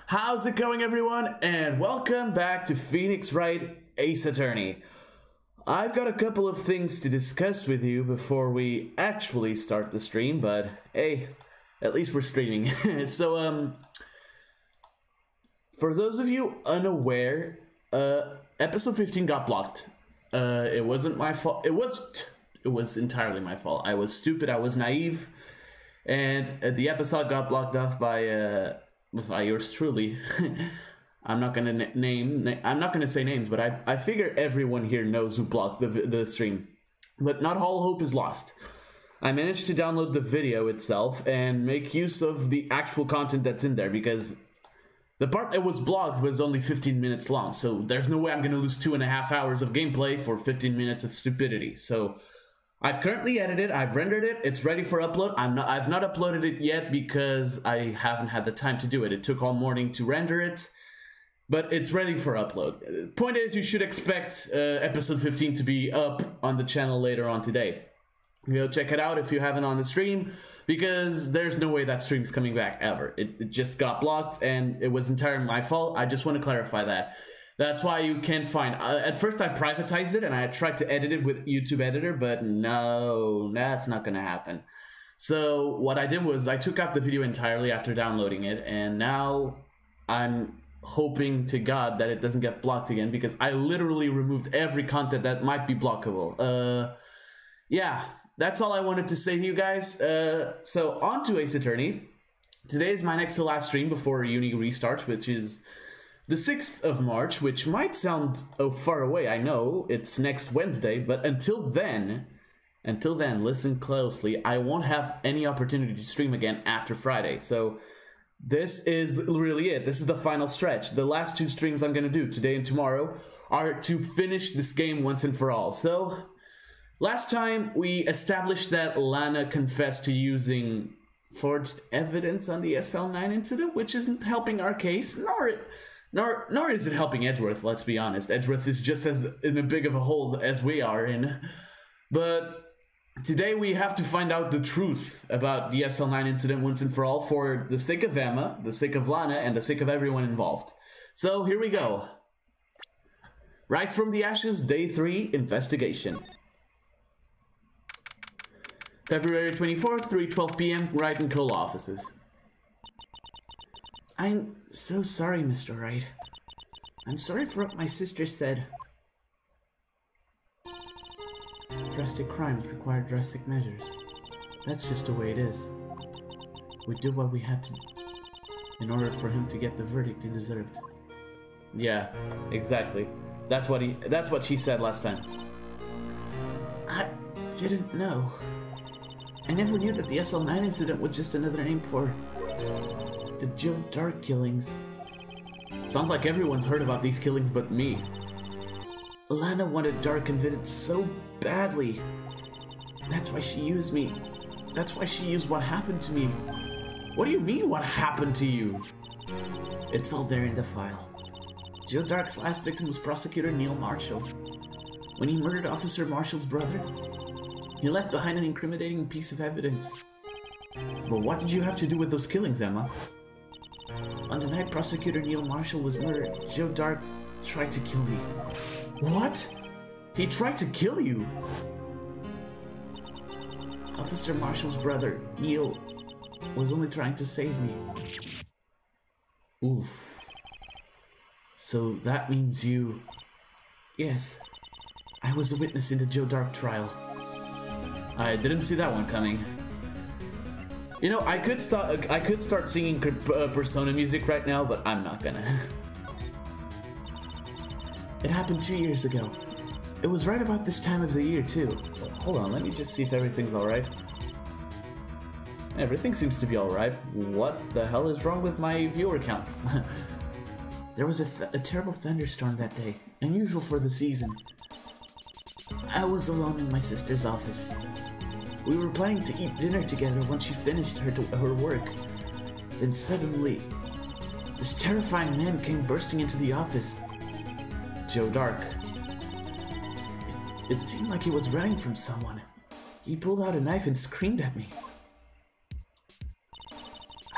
How's it going, everyone? And welcome back to Phoenix Wright Ace Attorney. I've got a couple of things to discuss with you before we actually start the stream, but hey, at least we're streaming. So, for those of you unaware, episode 15 got blocked. It wasn't my fault. It was entirely my fault. I was stupid, I was naive, and the episode got blocked off by yours truly. I'm not gonna I'm not gonna say names, but I figure everyone here knows who blocked the stream. But not all hope is lost. I managed to download the video itself and make use of the actual content that's in there, because the part that was blocked was only 15 minutes long, so there's no way I'm gonna lose 2.5 hours of gameplay for 15 minutes of stupidity. So I've currently edited, I've rendered it, it's ready for upload. I've not uploaded it yet because I haven't had the time to do it. It took all morning to render it, but it's ready for upload. Point is, you should expect episode 15 to be up on the channel later on today. Go check it out if you haven't on the stream, because there's no way that stream's coming back ever. It just got blocked, and it was entirely my fault. I just want to clarify that. That's why you can't find... at first I privatized it and I tried to edit it with YouTube Editor, but no, that's not gonna happen. So what I did was I took out the video entirely after downloading it, and now I'm hoping to God that it doesn't get blocked again, because I literally removed every content that might be blockable. Yeah, that's all I wanted to say to you guys. So on to Ace Attorney. Today is my next to last stream before uni restarts, which is the 6th of March, which might sound far away, I know, it's next Wednesday, but until then, listen closely, I won't have any opportunity to stream again after Friday, so this is really it. This is the final stretch. The last 2 streams I'm gonna do, today and tomorrow, are to finish this game once and for all. So, last time we established that Lana confessed to using forged evidence on the SL9 incident, which isn't helping our case, nor is it helping Edgeworth, let's be honest. Edgeworth is just as in a big of a hole as we are in. But today we have to find out the truth about the SL9 incident once and for all, for the sake of Emma, the sake of Lana, and the sake of everyone involved. So here we go. Rise from the Ashes, Day 3, Investigation. February 24th, 3:12 p.m., Wright and Cole offices. I'm so sorry, Mr. Wright. I'm sorry for what my sister said. Drastic crimes require drastic measures. That's just the way it is. We did what we had to in order for him to get the verdict he deserved. Yeah, exactly. That's what she said last time. I didn't know. I never knew that the SL9 incident was just another name for the Joe Dark killings. Sounds like everyone's heard about these killings but me. Lana wanted Dark convicted so badly. That's why she used me. That's why she used what happened to me. What do you mean, what happened to you? It's all there in the file. Joe Dark's last victim was Prosecutor Neil Marshall. When he murdered Officer Marshall's brother, he left behind an incriminating piece of evidence. But what did you have to do with those killings, Emma? On the night Prosecutor Neil Marshall was murdered, Joe Dark tried to kill me. What? He tried to kill you? Officer Marshall's brother, Neil, was only trying to save me. Oof. So that means you... Yes. I was a witness in the Joe Dark trial. I didn't see that one coming. You know, I could start singing Persona music right now, but I'm not gonna. It happened 2 years ago. It was right about this time of the year, too. Hold on, let me just see if everything's alright. Everything seems to be alright. What the hell is wrong with my viewer count? There was a terrible thunderstorm that day, unusual for the season. I was alone in my sister's office. We were planning to eat dinner together when she finished her work. Then suddenly, this terrifying man came bursting into the office. Joe Dark. It seemed like he was running from someone. He pulled out a knife and screamed at me.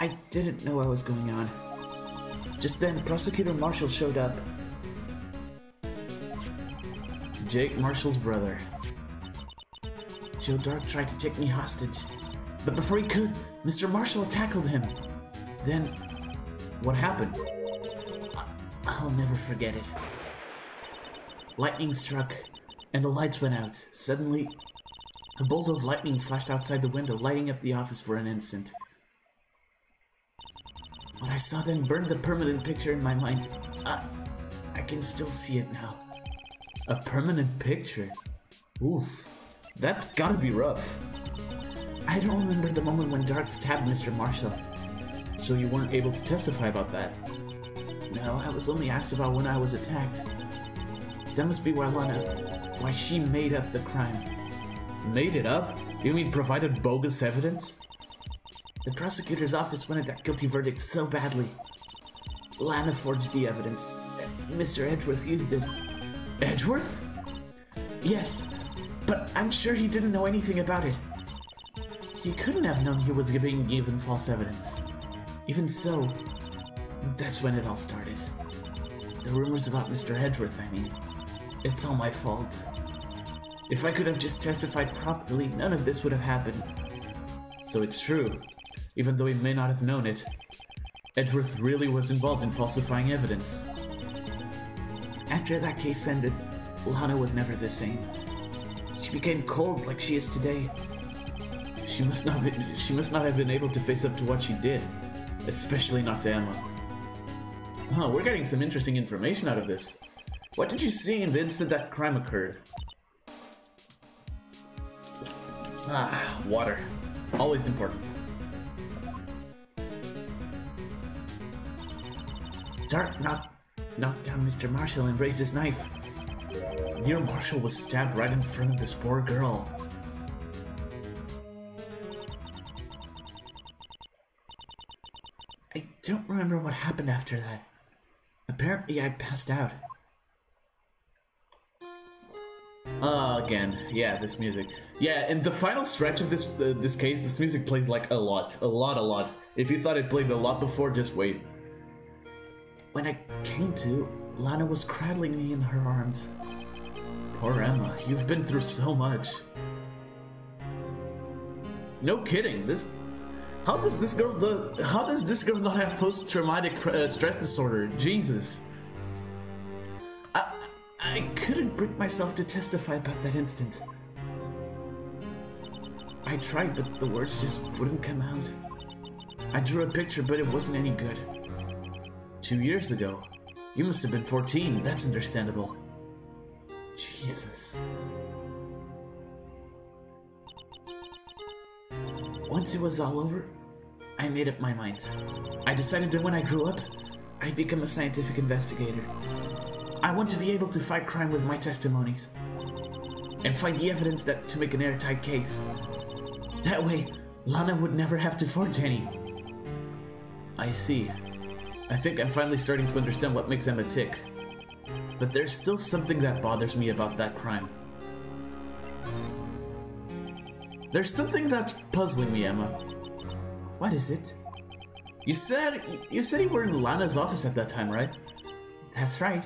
I didn't know what was going on. Just then, Prosecutor Marshall showed up. Jake Marshall's brother. Joe Dark tried to take me hostage, but before he could, Mr. Marshall tackled him. Then, what happened? I'll never forget it. Lightning struck, and the lights went out. Suddenly, a bolt of lightning flashed outside the window, lighting up the office for an instant. What I saw then burned a permanent picture in my mind. I can still see it now. A permanent picture? Oof, that's gotta be rough. I don't remember the moment when Dark stabbed Mr. Marshall. So you weren't able to testify about that? No, I was only asked about when I was attacked. That must be why she made up the crime. Made it up? You mean provided bogus evidence? The prosecutor's office wanted that guilty verdict so badly. Lana forged the evidence. Mr. Edgeworth used it. Edgeworth? Yes, but I'm sure he didn't know anything about it. He couldn't have known he was being given false evidence. Even so, that's when it all started. The rumors about Mr. Edgeworth, I mean. It's all my fault. If I could have just testified properly, none of this would have happened. So it's true, even though he may not have known it. Edgeworth really was involved in falsifying evidence. After that case ended, Lana was never the same. She became cold like she is today. She must not have been able to face up to what she did, especially not to Emma. Oh, we're getting some interesting information out of this. What did you see in the instant that crime occurred? Water. Always important. Dark knocked down Mr. Marshall and raised his knife. Near Marshall was stabbed right in front of this poor girl. I don't remember what happened after that. Apparently I passed out. Again, yeah, this music. Yeah, in the final stretch of this case, this music plays like a lot. If you thought it played a lot before, just wait. When I came to, Lana was cradling me in her arms. Poor Emma, you've been through so much. No kidding, how does this girl not have post-traumatic stress disorder? Jesus. I couldn't bring myself to testify about that instant. I tried, but the words just wouldn't come out. I drew a picture, but it wasn't any good. 2 years ago. You must have been 14, that's understandable. Jesus. Once it was all over, I made up my mind. I decided that when I grew up, I'd become a scientific investigator. I want to be able to fight crime with my testimonies and find the evidence to make an airtight case. That way, Lana would never have to forge any. I see. I think I'm finally starting to understand what makes Emma tick. But there's still something that bothers me about that crime. There's something that's puzzling me, Emma. What is it? You said you were in Lana's office at that time, right? That's right.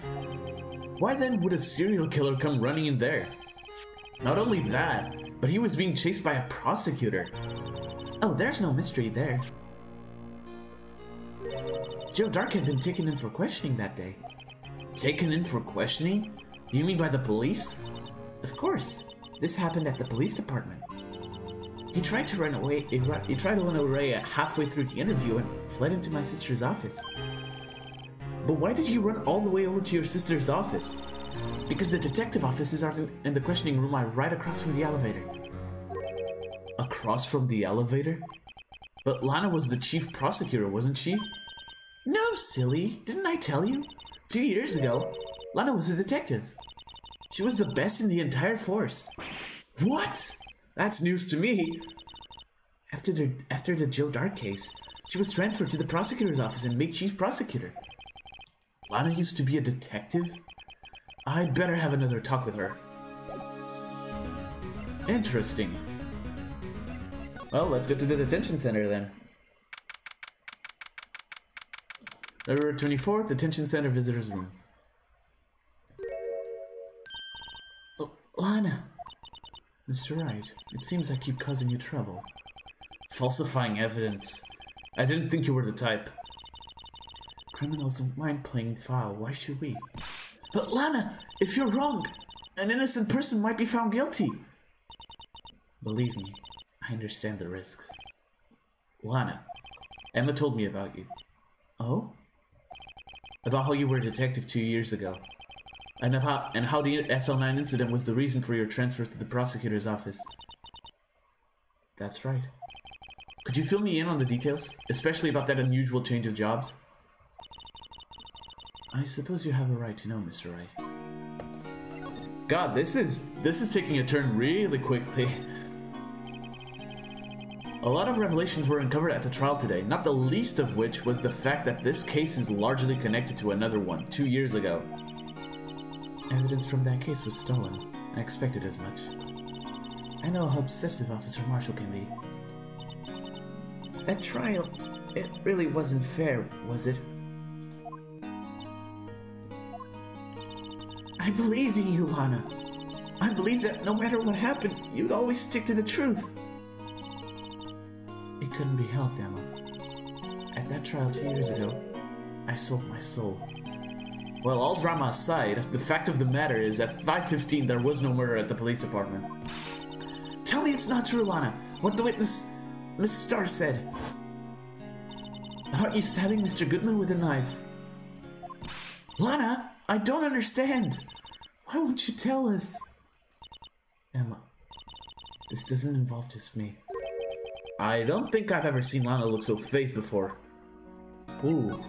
Why then would a serial killer come running in there? Not only that, but he was being chased by a prosecutor. Oh, there's no mystery there. Joe Dark had been taken in for questioning that day. Taken in for questioning? You mean by the police? Of course. This happened at the police department. He tried to run away. He tried to run away halfway through the interview and fled into my sister's office. But why did he run all the way over to your sister's office? Because the detective offices are in the questioning room right across from the elevator. Across from the elevator? But Lana was the chief prosecutor, wasn't she? No, silly. Didn't I tell you? 2 years ago, Lana was a detective. She was the best in the entire force. What? That's news to me. After the Joe Dark case, she was transferred to the prosecutor's office and made chief prosecutor. Lana used to be a detective? I'd better have another talk with her. Interesting. Well, let's go to the detention center then. February 24th, detention center visitors room. Lana! Mr. Wright, it seems I keep causing you trouble. Falsifying evidence. I didn't think you were the type. Criminals don't mind playing foul, why should we? But Lana, if you're wrong, an innocent person might be found guilty. Believe me, I understand the risks. Lana, Emma told me about you. Oh? About how you were a detective 2 years ago. And how the SL9 incident was the reason for your transfer to the prosecutor's office. That's right. Could you fill me in on the details? Especially about that unusual change of jobs? I suppose you have a right to know, Mr. Wright. God, this is taking a turn really quickly. A lot of revelations were uncovered at the trial today, not the least of which was the fact that this case is largely connected to another one 2 years ago. Evidence from that case was stolen. I expected as much. I know how obsessive Officer Marshall can be. That trial, it really wasn't fair, was it? I believed in you, Lana. I believed that no matter what happened, you'd always stick to the truth. It couldn't be helped, Emma. At that trial 2 years ago, I sold my soul. Well, all drama aside, the fact of the matter is at 5:15 there was no murder at the police department. Tell me it's not true, Lana. What the witness, Miss Starr, said. Aren't you stabbing Mr. Goodman with a knife? Lana, I don't understand. Why won't you tell us? Emma, this doesn't involve just me. I don't think I've ever seen Lana look so phased before. Ooh.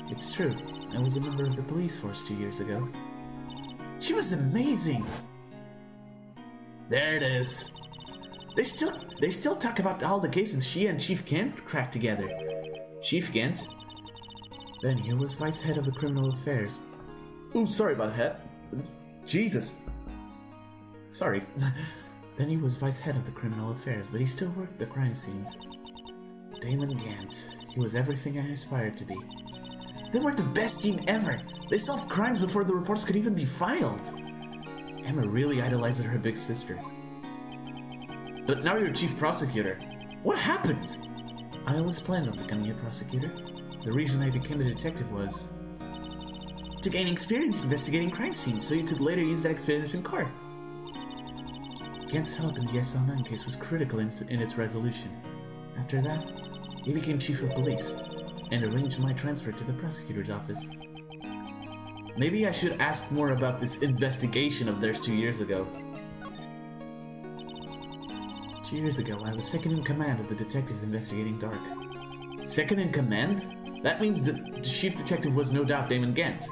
It's true. I was a member of the police force 2 years ago. She was amazing! There it is. They still talk about all the cases she and Chief Kent cracked together. Chief Kent? Then he was vice head of the criminal affairs. Ooh, sorry about that. Jesus. Sorry. Then he was vice head of the criminal affairs, but he still worked the crime scenes. Damon Gant. He was everything I aspired to be. They were the best team ever. They solved crimes before the reports could even be filed. Emma really idolized her big sister. But now you're chief prosecutor. What happened? I always planned on becoming a prosecutor. The reason I became a detective was to gain experience investigating crime scenes, so you could later use that experience in court. Gant's help in the SL9 case was critical in its resolution. After that, he became chief of police and arranged my transfer to the prosecutor's office. Maybe I should ask more about this investigation of theirs 2 years ago. 2 years ago, I was second in command of the detectives investigating Dark. Second in command? That means the chief detective was no doubt Damon Gant.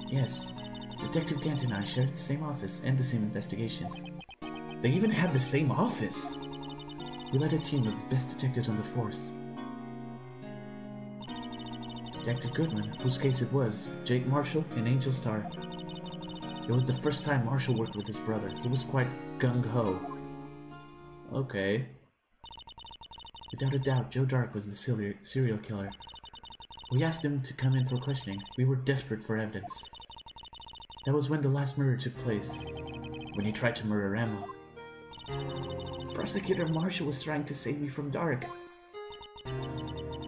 Yes, Detective Gant and I shared the same office and the same investigations. They even had the same office! We led a team of the best detectives on the force. Detective Goodman, whose case it was, Jake Marshall and Angel Starr. It was the first time Marshall worked with his brother. He was quite gung-ho. Okay. Without a doubt, Joe Dark was the serial killer. We asked him to come in for questioning. We were desperate for evidence. That was when the last murder took place, when he tried to murder Emma. Prosecutor Marshall was trying to save me from Dark.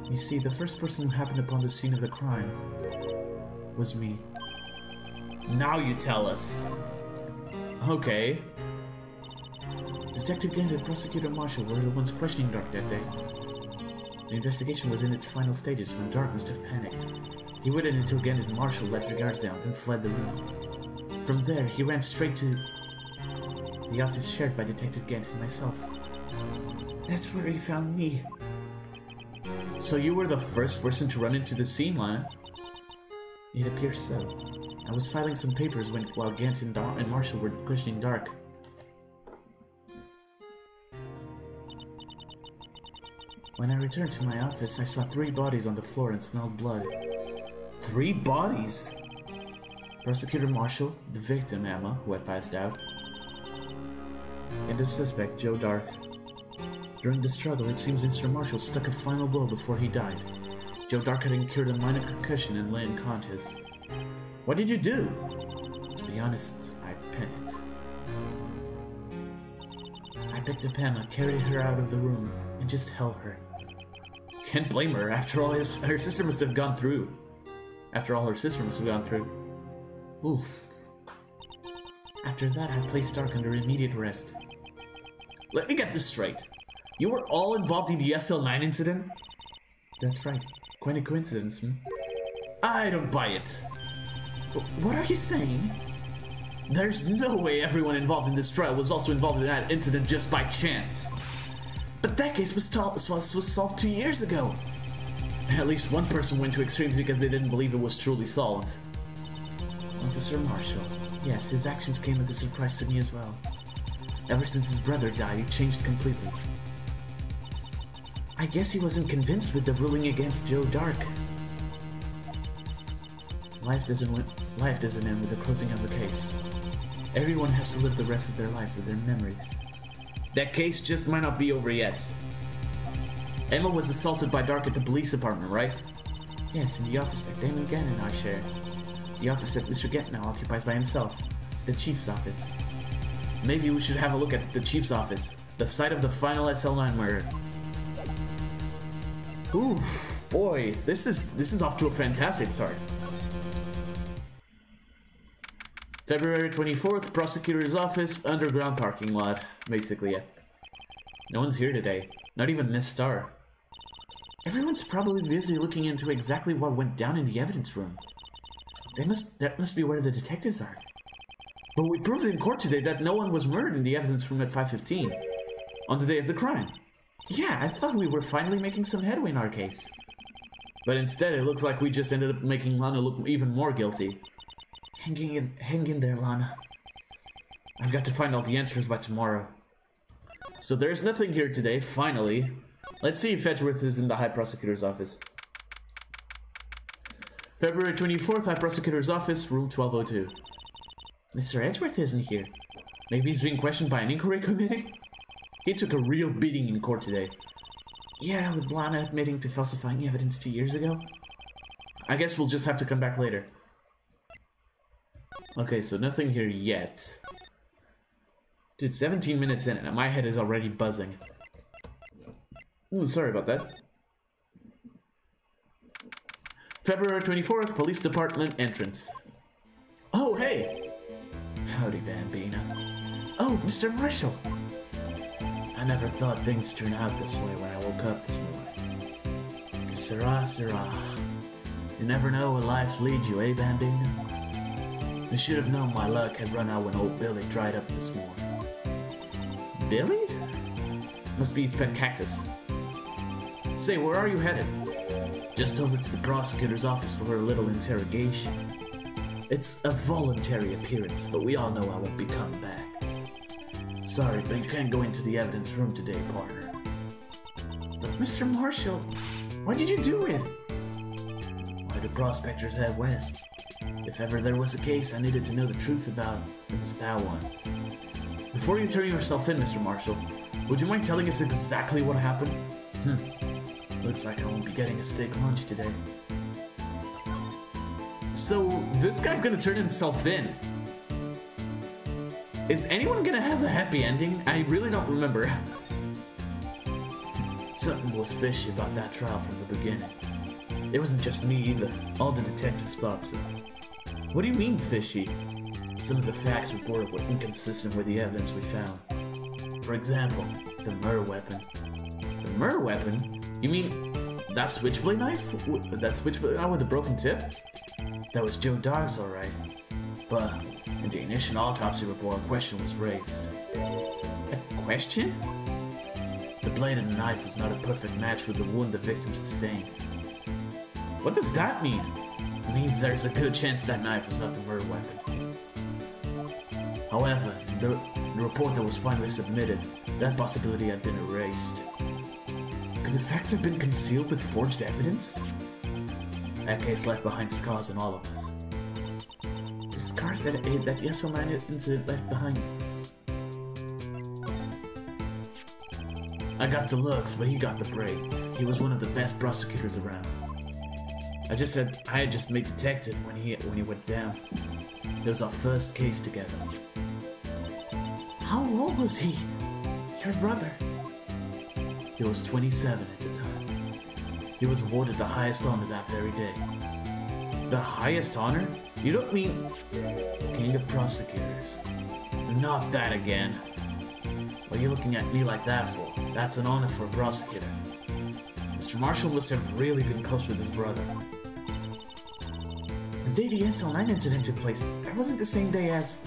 You see, the first person who happened upon the scene of the crime was me. Now you tell us. Okay. Detective Gant and Prosecutor Marshall were the ones questioning Dark that day. The investigation was in its final stages when Dark must have panicked. He waited until Gant and Marshall let their guards down, then fled the room. From there, he ran straight to the office shared by Detective Gant and myself. That's where he found me. So you were the first person to run into the scene, Lana? It appears so. I was filing some papers while Gant and Marshall were questioning Dark. When I returned to my office, I saw 3 bodies on the floor and smelled blood. 3 bodies? Prosecutor Marshall, the victim, Emma, who had passed out, and the suspect, Joe Dark. During the struggle, it seems Mr. Marshall struck a final blow before he died. Joe Dark had incurred a minor concussion and lay unconscious. What did you do? To be honest, I panicked. I picked up Emma, carried her out of the room, and just held her. Can't blame her. After all, her sister must have gone through. Oof. After that, I placed Dark under immediate arrest. Let me get this straight. You were all involved in the SL9 incident? That's right. Quite a coincidence, hmm? I don't buy it. What are you saying? There's no way everyone involved in this trial was also involved in that incident just by chance. But that case was solved 2 years ago. At least one person went to extremes because they didn't believe it was truly solved. Officer Marshall. Yes, his actions came as a surprise to me as well. Ever since his brother died, he changed completely. I guess he wasn't convinced with the ruling against Joe Dark. Life doesn't end with the closing of the case. Everyone has to live the rest of their lives with their memories. That case just might not be over yet. Emma was assaulted by Dark at the police department, right? Yes, in the office that Damon Gann and I share. The office that Mr. Gann now occupies by himself. The chief's office. Maybe we should have a look at the chief's office. The site of the final SL9 murder. Ooh, boy, this is off to a fantastic start. February 24th, prosecutor's office, underground parking lot. Basically, yeah. No one's here today. Not even Miss Starr. Everyone's probably busy looking into exactly what went down in the evidence room. That must be where the detectives are. But we proved in court today that no one was murdered in the evidence room at 5:15. On the day of the crime. Yeah, I thought we were finally making some headway in our case. But instead, it looks like we just ended up making Lana look even more guilty. Hang in there, Lana. I've got to find all the answers by tomorrow. So there's nothing here today, finally. Let's see if Edgeworth is in the High Prosecutor's office. February 24th, High Prosecutor's office, room 1202. Mr. Edgeworth isn't here. Maybe he's being questioned by an inquiry committee? He took a real beating in court today. Yeah, with Lana admitting to falsifying evidence 2 years ago. I guess we'll just have to come back later. Okay, so nothing here yet. Dude, 17 minutes in and my head is already buzzing. Ooh, sorry about that. February 24th, Police Department entrance. Oh, hey! Howdy, Bambina. Oh, Mr. Marshall! I never thought things turned out this way when I woke up this morning. Sirrah, sirrah. You never know where life leads you, eh, Bambina? I should have known my luck had run out when old Billy dried up this morning. Billy? Must be his pet cactus. Say, where are you headed? Just over to the prosecutor's office for a little interrogation. It's a voluntary appearance, but we all know I won't be coming back. Sorry, but you can't go into the evidence room today, partner. But Mr. Marshall, why did you do it? Why do prospectors head west? If ever there was a case I needed to know the truth about, it was that one. Before you turn yourself in, Mr. Marshall, would you mind telling us exactly what happened? Looks like I won't be getting a steak lunch today. So, this guy's gonna turn himself in. Is anyone gonna have a happy ending? I really don't remember. Something was fishy about that trial from the beginning. It wasn't just me either. All the detectives thought so. What do you mean, fishy? Some of the facts reported were inconsistent with the evidence we found. For example, the murder weapon. The murder weapon? You mean that switchblade knife? That switchblade knife with a broken tip? That was Joe Dark's, alright. But in the initial autopsy report, a question was raised. A question? The blade of the knife was not a perfect match with the wound the victim sustained. What does that mean? It means there's a good chance that knife was not the murder weapon. However, the report that was finally submitted, that possibility had been erased. Could the facts have been concealed with forged evidence? That case left behind scars on all of us. The scars that the SL9 incident left behind. I got the looks, but he got the brains. He was one of the best prosecutors around. I had just made detective when he went down. It was our first case together. How old was he? Your brother? He was 27 at the time. He was awarded the highest honor that very day. The highest honor? You don't mean King of Prosecutors? Not that again. What are you looking at me like that for? That's an honor for a prosecutor. Mr. Marshall must have really been close with his brother. The day the SL9 incident took place, that wasn't the same day as...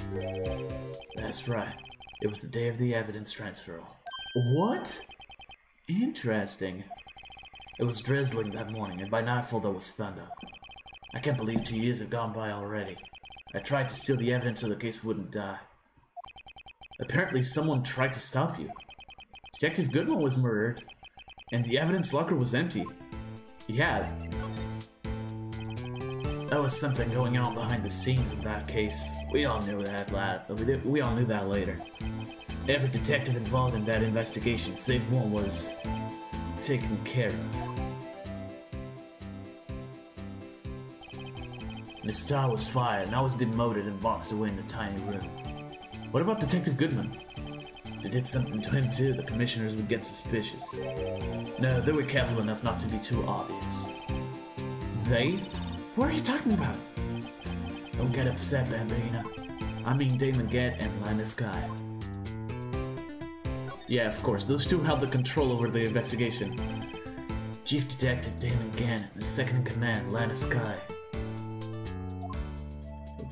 That's right. It was the day of the evidence transfer. What? Interesting. It was drizzling that morning, and by nightfall there was thunder. I can't believe 2 years have gone by already. I tried to steal the evidence so the case wouldn't die. Apparently someone tried to stop you. Detective Goodman was murdered, and the evidence locker was empty. Yeah. There was something going on behind the scenes in that case. We all knew that, we all knew that later. Every detective involved in that investigation, save one, was taken care of. Miss Starr was fired, and I was demoted and boxed away in a tiny room. What about Detective Goodman? They did something to him too. The commissioners would get suspicious. No, they were careful enough not to be too obvious. They? What are you talking about? Don't get upset, Bambina. I mean Damon Gant and Linus Guy. Yeah, of course, those two held the control over the investigation. Chief Detective Damon Gant and the second in command, Linus Guy.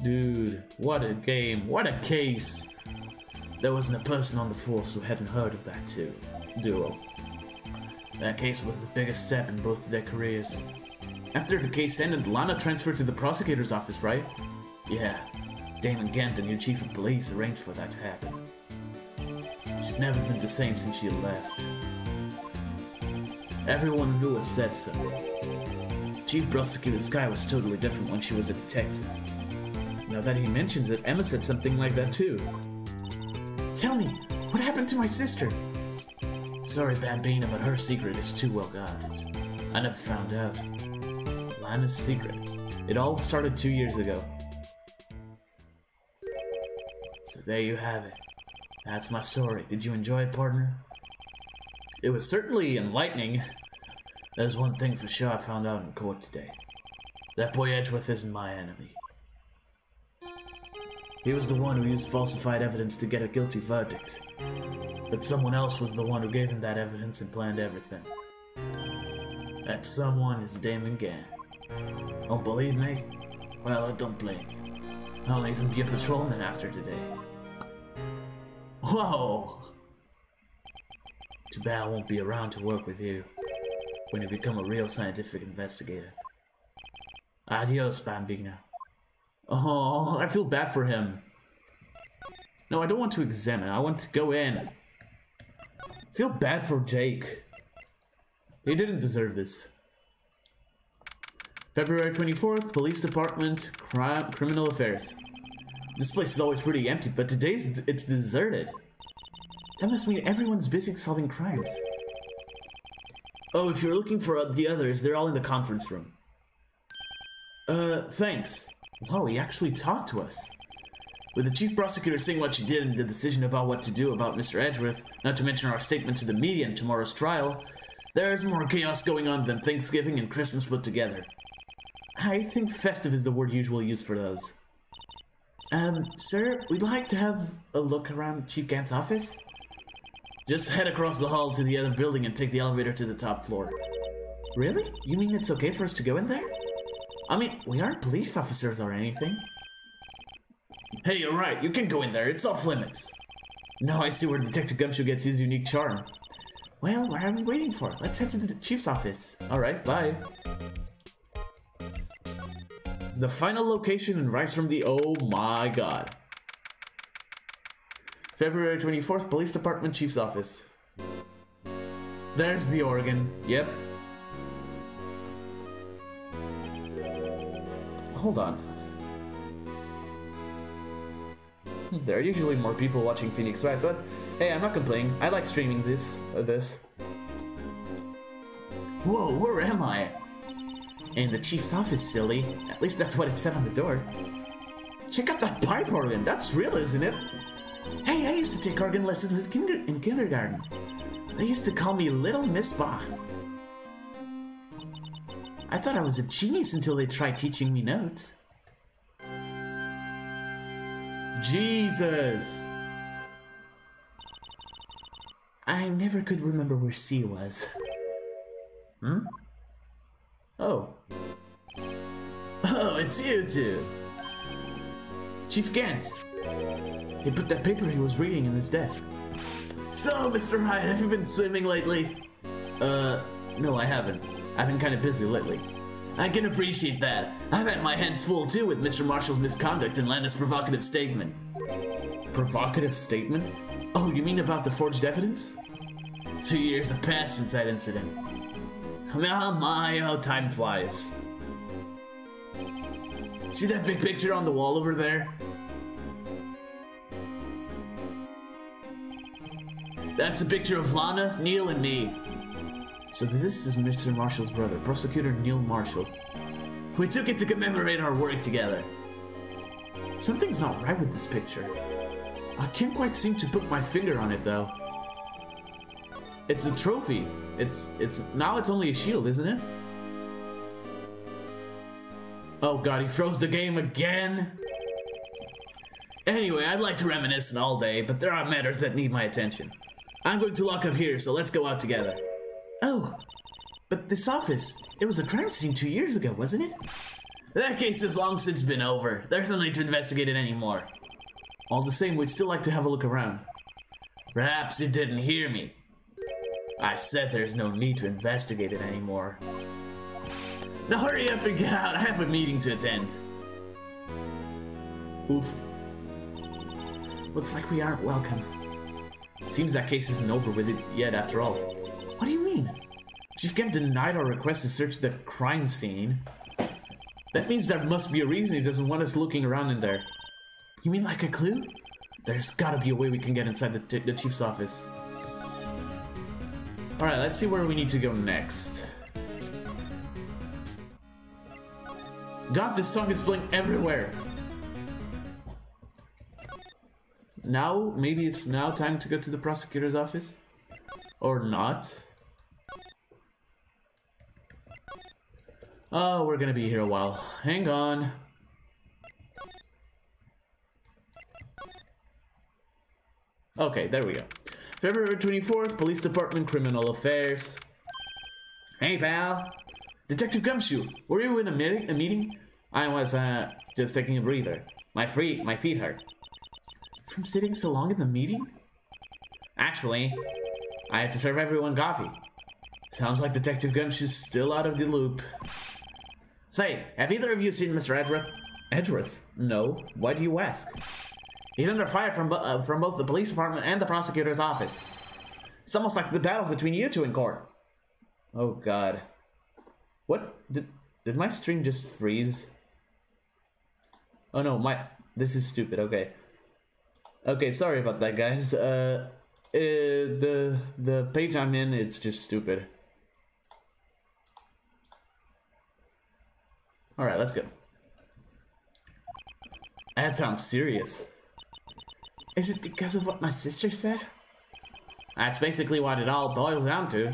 Dude, what a game, what a case! There wasn't a person on the force who hadn't heard of that duo. That case was the biggest step in both of their careers. After the case ended, Lana transferred to the prosecutor's office, right? Yeah, Damon Gant, the new chief of police, arranged for that to happen. She's never been the same since she left. Everyone who knew us said so. Chief Prosecutor Sky was totally different when she was a detective. Now that he mentions it, Emma said something like that too. Tell me, what happened to my sister? Sorry, Bambina, but her secret is too well guarded. I never found out. Lana's secret. It all started 2 years ago. So there you have it. That's my story. Did you enjoy it, partner? It was certainly enlightening. There's one thing for sure I found out in court today. That boy Edgeworth isn't my enemy. He was the one who used falsified evidence to get a guilty verdict. But someone else was the one who gave him that evidence and planned everything. That someone is Damon Gant. Don't believe me? Well, I don't blame you. I'll even be a patrolman after today. Whoa! Too bad I won't be around to work with you when you become a real scientific investigator. Adios, Bambina. Oh, I feel bad for him. No, I don't want to examine. I want to go in. I feel bad for Jake. He didn't deserve this. February 24th, Police Department, Criminal Affairs. This place is always pretty empty, but today it's deserted. That must mean everyone's busy solving crimes. Oh, if you're looking for the others, they're all in the conference room. Thanks. Wow, he actually talked to us. With the chief prosecutor saying what she did and the decision about what to do about Mr. Edgeworth, not to mention our statement to the media in tomorrow's trial, there's more chaos going on than Thanksgiving and Christmas put together. I think festive is the word usually used for those. Sir, we'd like to have a look around Chief Gant's office. Just head across the hall to the other building and take the elevator to the top floor. Really? You mean it's okay for us to go in there? I mean, we aren't police officers or anything. Hey, you're right. You can go in there. It's off limits. Now I see where Detective Gumshoe gets his unique charm. Well, what are we waiting for? Let's head to the chief's office. Alright, bye. The final location in Rise from the... Oh my god. February 24th, Police Department Chief's Office. There's the organ. Yep. Hold on. There are usually more people watching Phoenix Wright, but hey, I'm not complaining. I like streaming this. Whoa, where am I? In the chief's office, silly. At least that's what it said on the door. Check out that pipe organ. That's real, isn't it? Hey, I used to take organ lessons in kindergarten. They used to call me Little Miss Bach. I thought I was a genius until they tried teaching me notes. Jesus! I never could remember where C was. Hmm? Oh. Oh, it's you two! Chief Gant! He put that paper he was reading in his desk. So, Mr. Wright, have you been swimming lately? No, I haven't. I've been kind of busy lately. I can appreciate that. I've had my hands full too with Mr. Marshall's misconduct and Landis' provocative statement. Provocative statement? Oh, you mean about the forged evidence? 2 years have passed since that incident. Oh my, how time flies. See that big picture on the wall over there? That's a picture of Lana, Neil, and me. So this is Mr. Marshall's brother, Prosecutor Neil Marshall. We took it to commemorate our work together. Something's not right with this picture. I can't quite seem to put my finger on it though. It's a trophy. Now it's only a shield, isn't it? Oh god, he froze the game again. Anyway, I'd like to reminisce all day, but there are matters that need my attention. I'm going to lock up here, so let's go out together. Oh, but this office, it was a crime scene 2 years ago, wasn't it? That case has long since been over. There's no need to investigate it anymore. All the same, we'd still like to have a look around. Perhaps you didn't hear me. I said there's no need to investigate it anymore. Now hurry up and get out. I have a meeting to attend. Oof. Looks like we aren't welcome. Seems that case isn't over with it yet after all. What do you mean? Chief Gant denied our request to search the crime scene. That means there must be a reason he doesn't want us looking around in there. You mean like a clue? There's gotta be a way we can get inside the chief's office. Alright, let's see where we need to go next. God, this song is playing everywhere. Now, maybe it's now time to go to the prosecutor's office? Or not? Oh, we're gonna be here a while. Hang on. Okay, there we go. February 24th, Police Department, Criminal Affairs. Hey, pal. Detective Gumshoe, were you in a meeting? I was, just taking a breather. My feet hurt. From sitting so long in the meeting? Actually, I had to serve everyone coffee. Sounds like Detective Gumshoe's still out of the loop. Say, have either of you seen Mr. Edgeworth? Edgeworth? No. Why do you ask? He's under fire from both the police department and the prosecutor's office. It's almost like the battle between you two in court. Oh god. What? Did my stream just freeze? Oh no, this is stupid, okay. Okay, sorry about that, guys. The page I'm in, it's just stupid. Alright, let's go. That sounds serious. Is it because of what my sister said? That's basically what it all boils down to.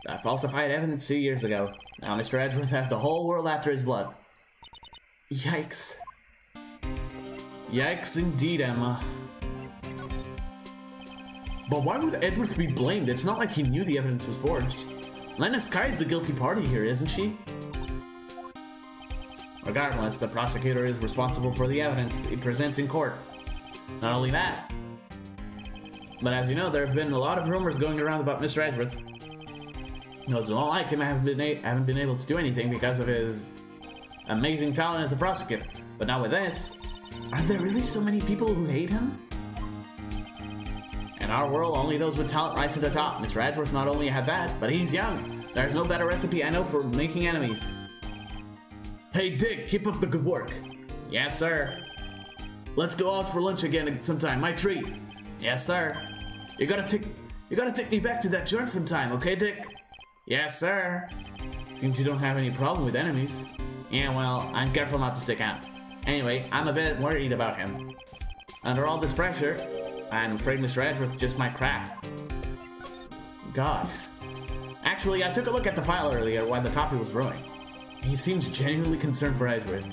I falsified evidence 2 years ago. Now Mr. Edgeworth has the whole world after his blood. Yikes. Yikes indeed, Emma. But why would Edgeworth be blamed? It's not like he knew the evidence was forged. Lena Sky is the guilty party here, isn't she? Regardless, the prosecutor is responsible for the evidence that he presents in court. Not only that, but as you know, there have been a lot of rumors going around about Mr. Edgeworth. Those who don't like him haven't been able to do anything because of his amazing talent as a prosecutor. But now with this, are there really so many people who hate him? In our world, only those with talent rise to the top. Mr. Edgeworth not only had that, but he's young. There's no better recipe I know for making enemies. Hey Dick, keep up the good work. Yes, sir. Let's go out for lunch again sometime. My treat. Yes, sir. You gotta take me back to that joint sometime, okay, Dick? Yes, sir. Seems you don't have any problem with enemies. Yeah, well, I'm careful not to stick out. Anyway, I'm a bit worried about him. Under all this pressure, I'm afraid Mr. Edgeworth just might crack. God. Actually, I took a look at the file earlier while the coffee was brewing. He seems genuinely concerned for Edgeworth.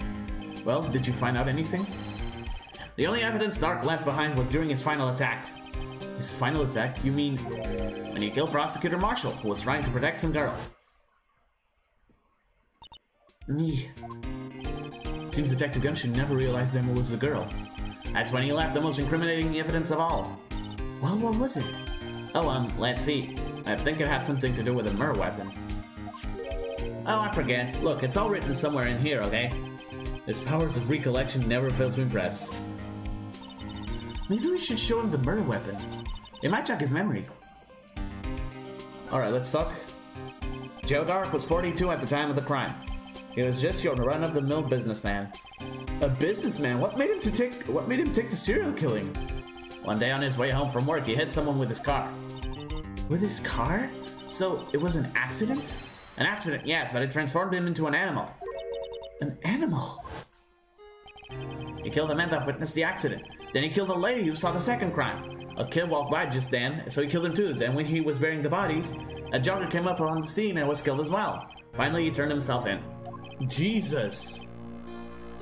Well, did you find out anything? The only evidence Dark left behind was during his final attack. His final attack? You mean when he killed Prosecutor Marshall, who was trying to protect some girl? Me. Seems Detective Gumshoe never realized Emma was the girl. That's when he left the most incriminating evidence of all. Well, what was it? Oh, let's see. I think it had something to do with a murder weapon. Oh, I forget. Look, it's all written somewhere in here, okay? His powers of recollection never fail to impress. Maybe we should show him the murder weapon. It might jog his memory. Alright, let's talk. Joe Dark was 42 at the time of the crime. He was just your run-of-the-mill businessman. A businessman? What made him take the serial killing? One day on his way home from work, he hit someone with his car. With his car? So, it was an accident? An accident, yes, but it transformed him into an animal. An animal? He killed the man that witnessed the accident. Then he killed a lady who saw the second crime. A kid walked by just then, so he killed him too. Then when he was burying the bodies, a jogger came up on the scene and was killed as well. Finally, he turned himself in. Jesus.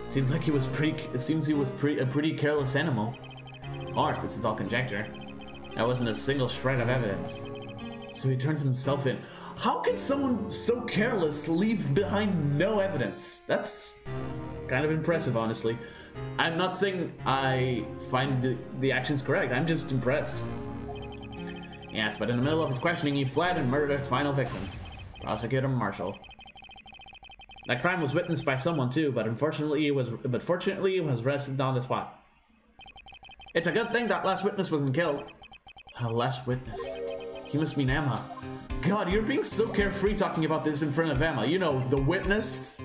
Seems like he was a pretty careless animal. Of course, this is all conjecture. There wasn't a single shred of evidence. So he turned himself in. How can someone so careless leave behind no evidence? That's kind of impressive, honestly. I'm not saying I find the actions correct, I'm just impressed. Yes, but in the middle of his questioning, he fled and murdered his final victim, Prosecutor Marshall. That crime was witnessed by someone too, but fortunately it was arrested on the spot. It's a good thing that last witness wasn't killed. Last witness? He must mean Emma. God, you're being so carefree talking about this in front of Emma. You know, the witness.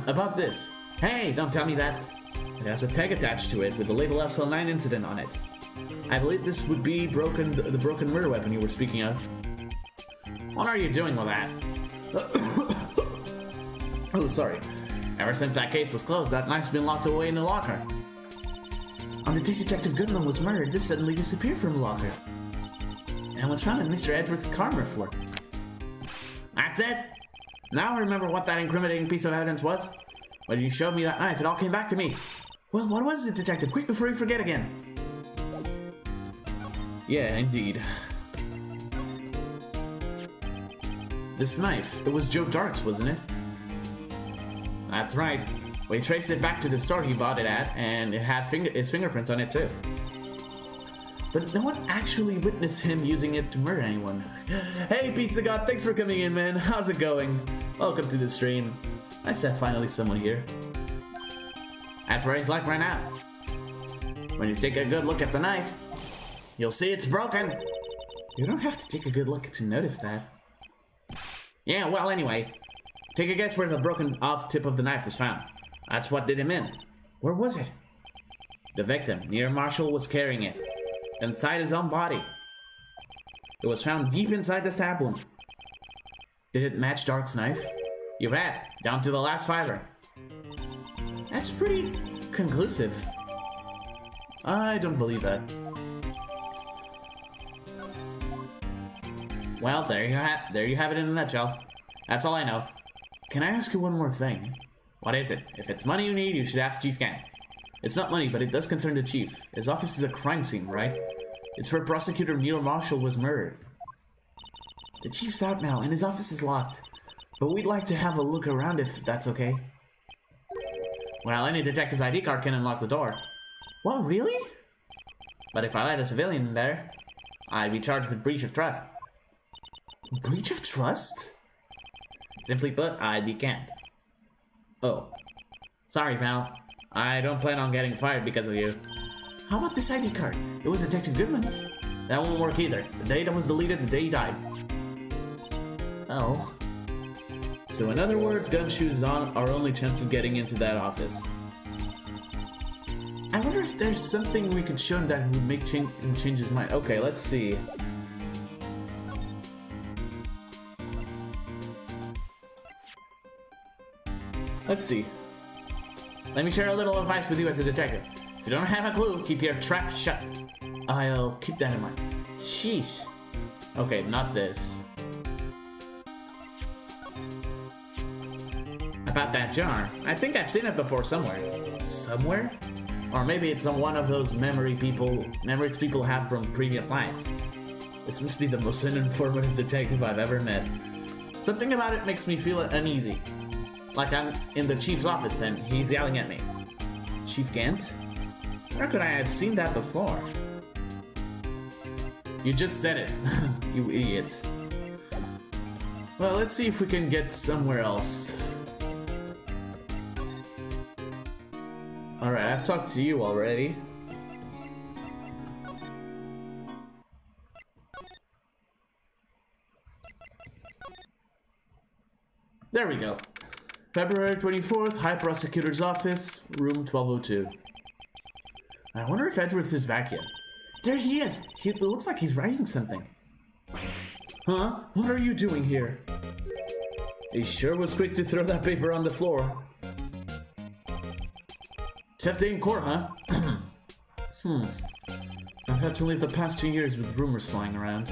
About this. Hey, don't tell me that. It has a tag attached to it with the label SL9 incident on it. I believe this would be the broken murder weapon you were speaking of. What are you doing with that? Oh, sorry. Ever since that case was closed, that knife's been locked away in the locker. On the day Detective Goodman was murdered, this suddenly disappeared from the locker. And was found in Mr. Edgeworth's car floor. That's it! Now I remember what that incriminating piece of evidence was. When you showed me that knife, it all came back to me. Well, what was it, Detective? Quick, before you forget again. Yeah, indeed. This knife, it was Joe Dark's, wasn't it? That's right. We traced it back to the store he bought it at, and it had his fingerprints on it too. But no one actually witnessed him using it to murder anyone. Hey Pizza God, thanks for coming in, man. How's it going? Welcome to the stream. Nice to have finally someone here. That's where he's like right now. When you take a good look at the knife, you'll see it's broken. You don't have to take a good look to notice that. Yeah, well anyway, take a guess where the broken off tip of the knife was found. That's what did him in. Where was it? The victim, near Marshall, was carrying it. Inside his own body. It was found deep inside the stab wound. Did it match Dark's knife? You bet, down to the last fiber. That's pretty conclusive. I don't believe that. Well, there you have it in a nutshell. That's all I know. Can I ask you one more thing? What is it? If it's money you need, you should ask Chief Gang. It's not money, but it does concern the Chief. His office is a crime scene, right? It's where Prosecutor Neil Marshall was murdered. The Chief's out now, and his office is locked. But we'd like to have a look around if that's okay. Well, any detective's ID card can unlock the door. What, really? But if I let a civilian in there, I'd be charged with breach of trust. Breach of trust? Simply put, I'd be canned. Oh. Sorry, pal. I don't plan on getting fired because of you. How about this ID card? It was Detective Goodman's. That won't work either. The data was deleted the day he died. Oh. So in other words, Gumshoe's on our only chance of getting into that office. I wonder if there's something we could show him that would make change his mind. Okay, let's see. Let's see. Let me share a little advice with you as a detective. If you don't have a clue, keep your trap shut. I'll keep that in mind. Sheesh. Okay, not this. About that jar. I think I've seen it before somewhere. Somewhere? Or maybe it's on one of those memories people have from previous lives. This must be the most uninformative detective I've ever met. Something about it makes me feel uneasy. Like I'm in the chief's office and he's yelling at me. Chief Gant? Where could I have seen that before? You just said it, you idiot. Well, let's see if we can get somewhere else. Alright, I've talked to you already. There we go. February 24th, High Prosecutor's Office, room 1202. I wonder if Edgeworth is back yet. There he is! It looks like he's writing something. Huh? What are you doing here? He sure was quick to throw that paper on the floor. Tough day in court, huh? I've had to live the past 2 years with rumors flying around.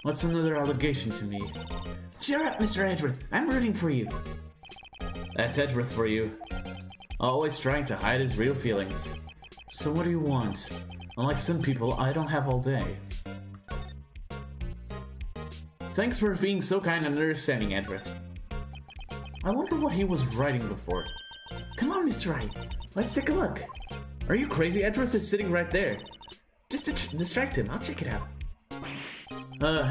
What's another allegation to me? Cheer up, Mr. Edgeworth. I'm rooting for you. That's Edgeworth for you. Always trying to hide his real feelings. So what do you want? Unlike some people, I don't have all day. Thanks for being so kind and understanding, Edgeworth. I wonder what he was writing before. Come on, Mr. Wright. Let's take a look. Are you crazy? Edgeworth is sitting right there. Just to distract him. I'll check it out.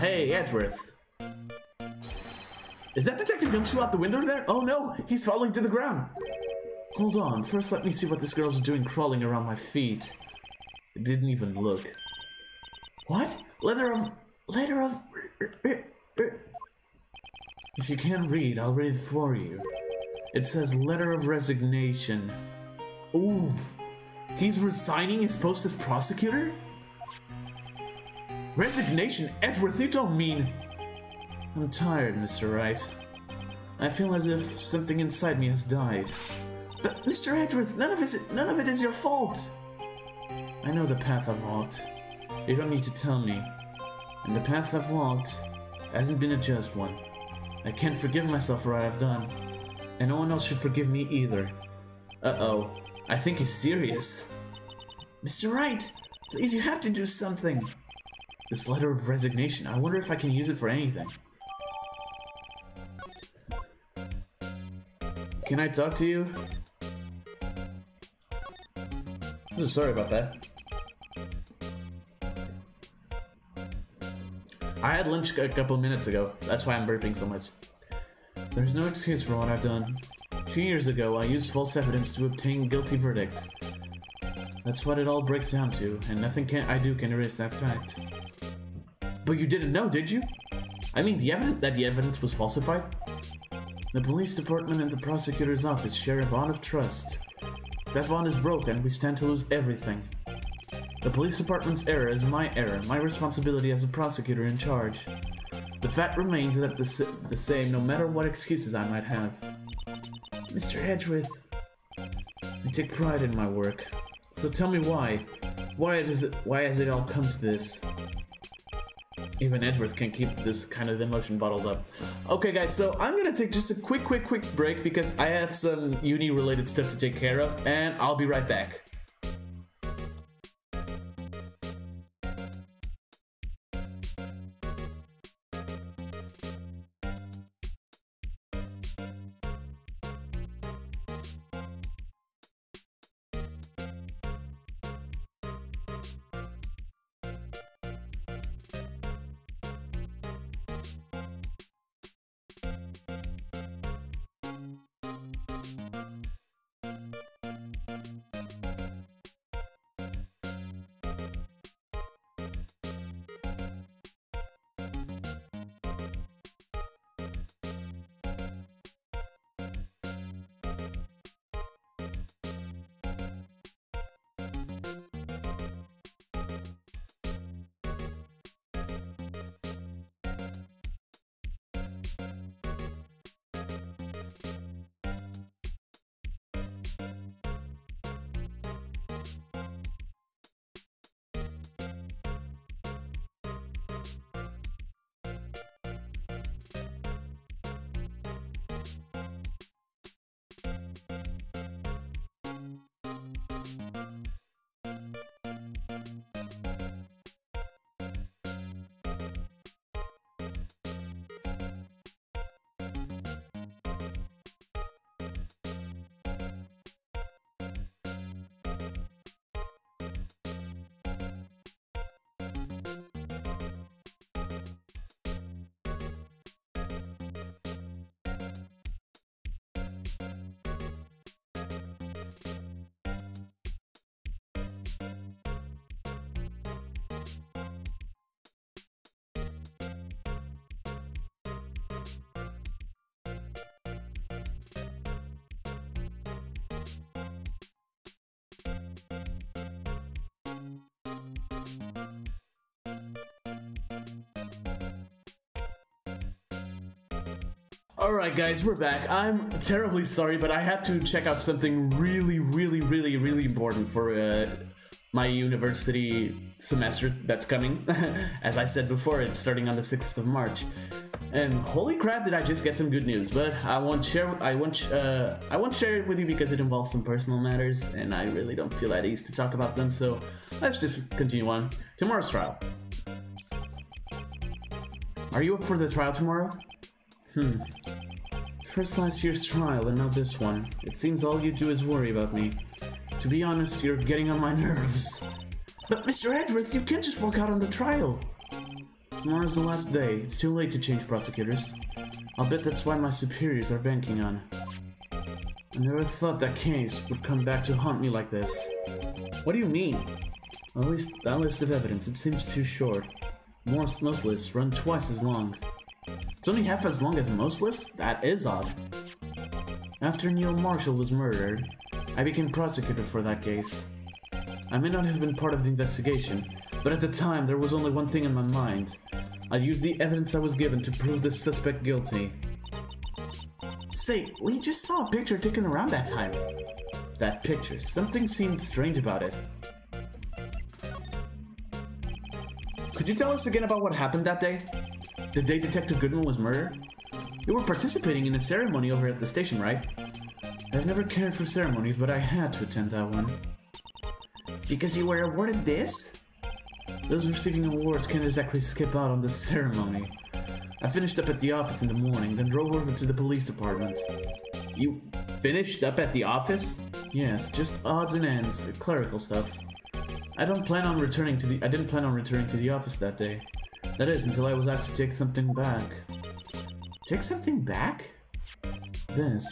Hey, Edgeworth. Is that Detective Gumshoe out the window there? Oh no, he's falling to the ground. Hold on, first let me see what this girl's doing crawling around my feet. It didn't even look. What? Letter of... If you can't read, I'll read it for you. It says letter of resignation. Ooh, he's resigning his post as prosecutor? Resignation? Edgeworth, you don't mean... I'm tired, Mr. Wright. I feel as if something inside me has died. But, Mr. Edgeworth, none of it is your fault! I know the path I've walked. You don't need to tell me. And the path I've walked hasn't been a just one. I can't forgive myself for what I've done. And no one else should forgive me either. Uh-oh. I think he's serious. Mr. Wright! Please, you have to do something! This letter of resignation, I wonder if I can use it for anything. Can I talk to you? I'm so sorry about that. I had lunch a couple minutes ago. That's why I'm burping so much. There's no excuse for what I've done. 2 years ago, I used false evidence to obtain guilty verdict. That's what it all breaks down to, and nothing I do can erase that fact. But you didn't know, did you? I mean, the evidence was falsified? The police department and the prosecutor's office share a bond of trust. If that bond is broken, we stand to lose everything. The police department's error is my error, my responsibility as a prosecutor in charge. The fact remains that the same no matter what excuses I might have. Mr. Edgeworth, I take pride in my work. So tell me why. Why has it all come to this? Even Edgeworth can keep this kind of emotion bottled up. Okay guys, so I'm gonna take just a quick break because I have some uni-related stuff to take care of, and I'll be right back. Alright guys, we're back. I'm terribly sorry, but I had to check out something really important for my university semester that's coming. As I said before, it's starting on the 6th of March. And holy crap, did I just get some good news, but I won't share it with you because it involves some personal matters and I really don't feel at ease to talk about them, so let's just continue on. Tomorrow's trial. Are you up for the trial tomorrow? First last year's trial and now this one. It seems all you do is worry about me. To be honest, you're getting on my nerves. But Mr. Edgeworth, you can't just walk out on the trial. Tomorrow's the last day. It's too late to change prosecutors. I'll bet that's why my superiors are banking on. I never thought that case would come back to haunt me like this. What do you mean? At least that list of evidence, it seems too short. Most lists run twice as long. It's only half as long as most lists? That is odd. After Neil Marshall was murdered, I became prosecutor for that case. I may not have been part of the investigation, but at the time there was only one thing in my mind. I used the evidence I was given to prove the suspect guilty. Say, we just saw a picture taken around that time. That picture, something seemed strange about it. Could you tell us again about what happened that day? The day Detective Goodman was murdered? You were participating in a ceremony over at the station, right? I've never cared for ceremonies, but I had to attend that one. Because you were awarded this? Those receiving awards can't exactly skip out on the ceremony. I finished up at the office in the morning, then drove over to the police department. You finished up at the office? Yes, just odds and ends, clerical stuff. I didn't plan on returning to the office that day. That is, until I was asked to take something back. Take something back? This.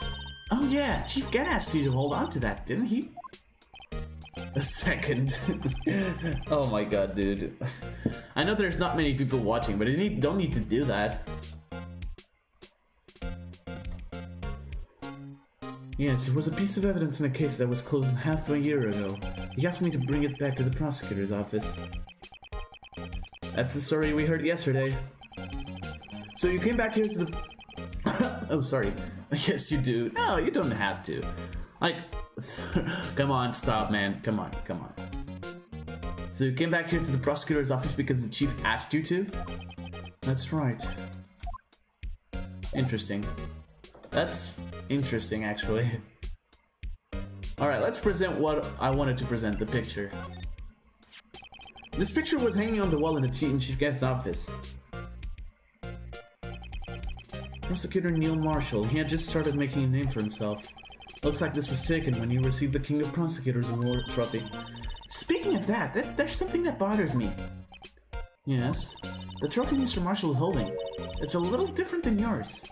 Oh yeah, Chief Gett asked you to hold on to that, didn't he? A second. Oh my god, dude. I know there's not many people watching, but you don't need to do that. Yes, it was a piece of evidence in a case that was closed half a year ago. He asked me to bring it back to the prosecutor's office. That's the story we heard yesterday. So you came back here to the... Oh, sorry. Yes, you do. No, you don't have to. Like... Come on, stop, man. Come on. So you came back here to the prosecutor's office because the chief asked you to? That's right. Interesting. That's interesting, actually. Alright, let's present what I wanted to present, the picture. This picture was hanging on the wall in Chief Gett's office. Prosecutor Neil Marshall, he had just started making a name for himself. Looks like this was taken when he received the King of Prosecutors Award trophy. Speaking of that, there's something that bothers me. Yes? The trophy Mr. Marshall is holding. It's a little different than yours.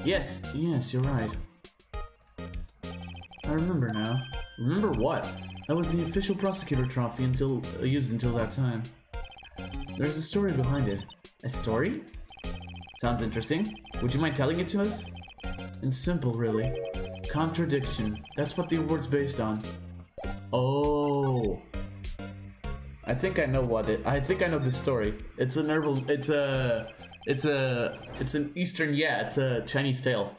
Yes, you're right. I remember now. Remember what? That was the official prosecutor trophy used until that time. There's a story behind it. A story? Sounds interesting. Would you mind telling it to us? It's simple, really. Contradiction. That's what the award's based on. Oh. I think I know I think I know this story. It's an it's a Chinese tale.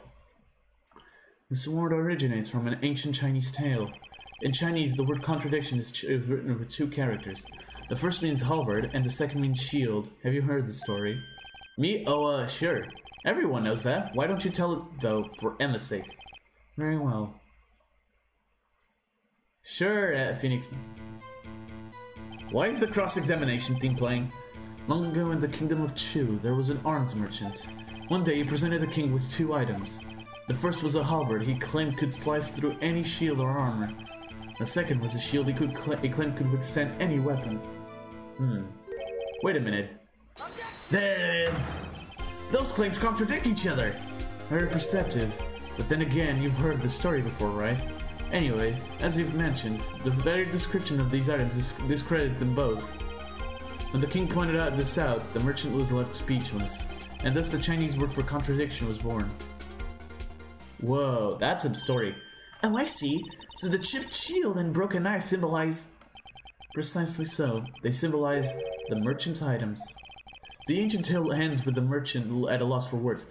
This word originates from an ancient Chinese tale. In Chinese, the word contradiction is written with two characters. The first means halberd, and the second means shield. Have you heard the story? Me? Oh, sure. Everyone knows that. Why don't you tell it, though, for Emma's sake? Very well. Sure, Phoenix. Why is the cross-examination theme playing? Long ago in the kingdom of Chu, there was an arms merchant. One day he presented the king with 2 items. The first was a halberd he claimed could slice through any shield or armor. The second was a shield he claimed could withstand any weapon. Wait a minute. There it is! Those claims contradict each other! Very perceptive. But then again, you've heard the story before, right? Anyway, as you've mentioned, the very description of these items discredits them both. When the king pointed this out, the merchant was left speechless, and thus the Chinese word for contradiction was born. Whoa, that's a story. Oh, I see. So the chipped shield and broken knife symbolize... Precisely so. They symbolize the merchant's items. The ancient tale ends with the merchant at a loss for words.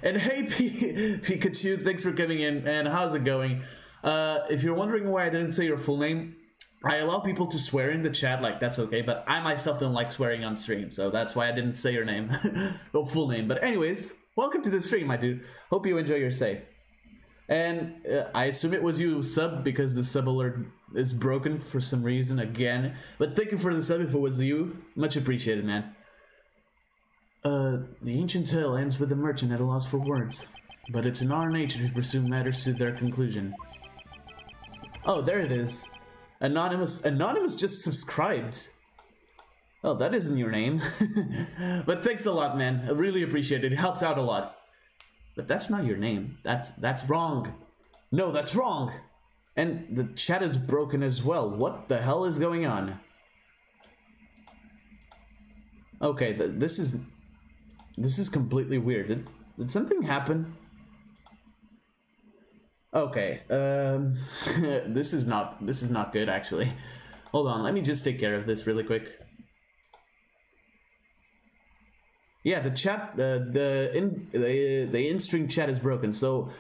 And hey, Pikachu, thanks for coming in, and how's it going? If you're wondering why I didn't say your full name, I allow people to swear in the chat, like, that's okay, but I myself don't like swearing on stream, so that's why I didn't say your name. Or full name. But anyways, welcome to the stream, my dude. Hope you enjoy your stay. And I assume it was you sub, because the sub alert is broken for some reason again. But thank you for the sub if it was you. Much appreciated, man. The ancient tale ends with the merchant at a loss for words, but it's in our nature to pursue matters to their conclusion. Oh, there it is. Anonymous just subscribed. Oh, that isn't your name. But thanks a lot, man. I really appreciate it. It helps out a lot. But that's not your name. That's wrong. No, that's wrong. And the chat is broken as well. What the hell is going on? Okay, this is completely weird. Did something happen? Okay, this is not good actually. Hold on, let me just take care of this really quick. Yeah, the chat, the in-string chat is broken, so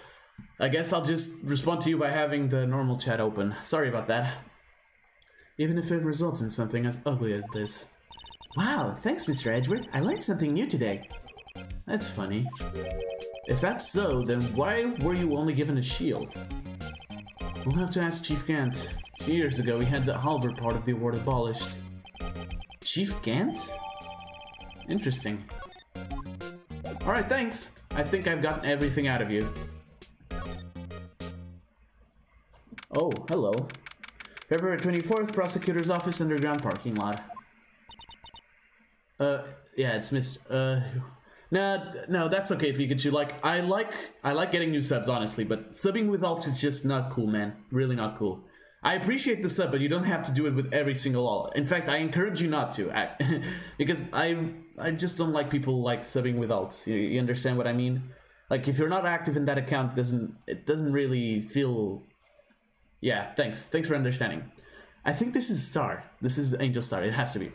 I guess I'll just respond to you by having the normal chat open. Sorry about that. Even if it results in something as ugly as this. Wow, thanks, Mr. Edgeworth. I learned something new today. That's funny. If that's so, then why were you only given a shield? We'll have to ask Chief Gant. A few years ago, he had the halberd part of the award abolished. Chief Gant? Interesting. Alright, thanks. I think I've gotten everything out of you. Oh, hello. February 24th, Prosecutor's Office, underground parking lot. Yeah, it's missed. No, that's okay, Pikachu. Like, I like getting new subs, honestly, but subbing with alts is just not cool, man. Really not cool. I appreciate the sub, but you don't have to do it with every single alt. In fact, I encourage you not to, because I just don't like people like subbing with alts. You understand what I mean? Like, if you're not active in that account, it doesn't really feel. Yeah, thanks for understanding. I think this is Star. This is Angel Star. It has to be.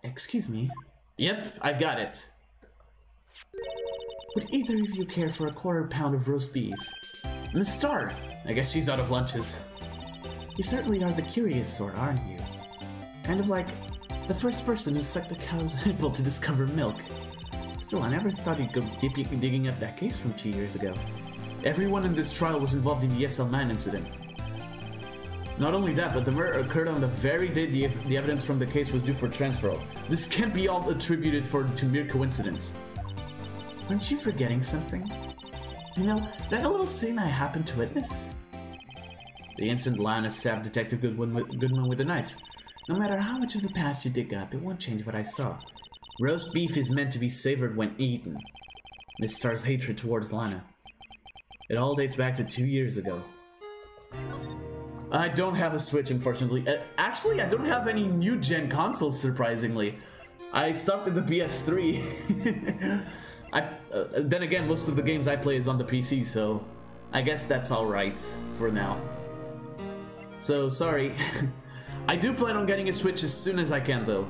Excuse me. Yep, I got it. Would either of you care for a quarter pound of roast beef? Miss Star! I guess she's out of lunches. You certainly are the curious sort, aren't you? Kind of like the first person who sucked a cow's nipple to discover milk. Still, I never thought you'd go digging up that case from 2 years ago. Everyone in this trial was involved in the SL Man incident. Not only that, but the murder occurred on the very day the evidence from the case was due for transfer. This can't be all attributed to mere coincidence. Aren't you forgetting something? You know, that little scene I happened to witness? The instant Lana stabbed Detective Goodman with a knife. No matter how much of the past you dig up, it won't change what I saw. Roast beef is meant to be savored when eaten. Miss Star's hatred towards Lana. It all dates back to 2 years ago. I don't have a Switch, unfortunately. Actually, I don't have any new-gen consoles, surprisingly. I stopped at the PS3. Then again, most of the games I play is on the PC, so I guess that's alright for now. So, sorry. I do plan on getting a Switch as soon as I can, though.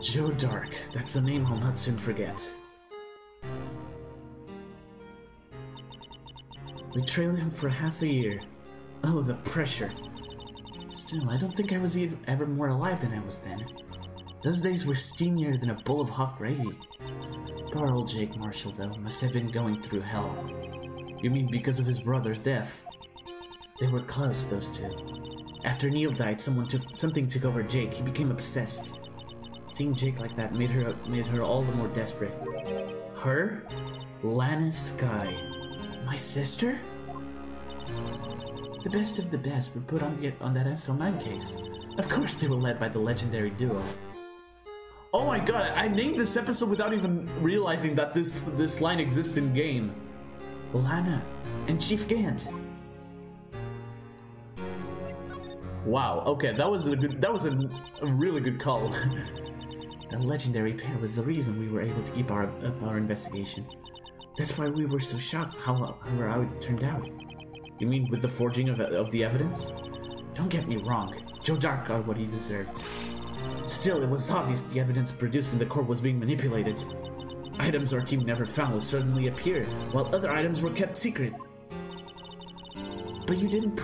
Joe Dark. That's a name I'll not soon forget. We trailed him for half a year. Oh, the pressure. Still, I don't think I was ever more alive than I was then. Those days were steamier than a bowl of hot gravy. Poor old Jake Marshall, though, must have been going through hell. You mean because of his brother's death? They were close, those two. After Neil died, something took over Jake. He became obsessed. Seeing Jake like that made her all the more desperate. Her? Lana Skye. My sister? The best of the best were put on that SL9 case. Of course they were led by the legendary duo. Oh my god, I named this episode without even realizing that this line exists in game. Lana and Chief Gant. Wow, okay, that was a really good call. The legendary pair was the reason we were able to keep up our investigation. That's why we were so shocked how it turned out. You mean with the forging of the evidence? Don't get me wrong, Joe Dark got what he deserved. Still, it was obvious the evidence produced in the court was being manipulated. Items our team never found would suddenly appear, while other items were kept secret. But you didn't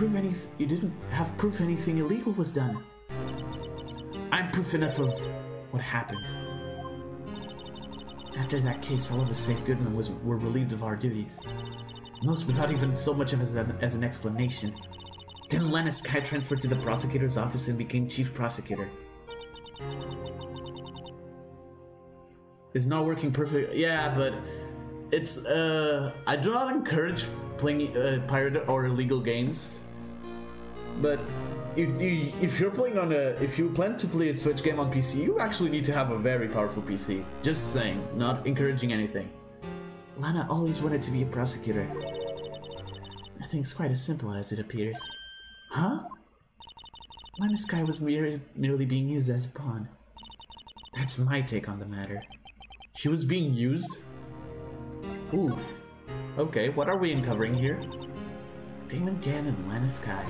have proof anything illegal was done. I'm proof enough of what happened. After that case, all of us save Goodman were relieved of our duties. Most without even so much as an explanation. Then Lana Skye transferred to the prosecutor's office and became chief prosecutor. It's not working perfect. Yeah, but it's I do not encourage playing pirate or illegal games. But if you're playing if you plan to play a Switch game on PC, you actually need to have a very powerful PC. Just saying, not encouraging anything. Lana always wanted to be a prosecutor. I think it's quite as simple as it appears. Huh? Lana Skye was merely being used as a pawn. That's my take on the matter. She was being used? Ooh. Okay, what are we uncovering here? Damon Gant and Lana Skye.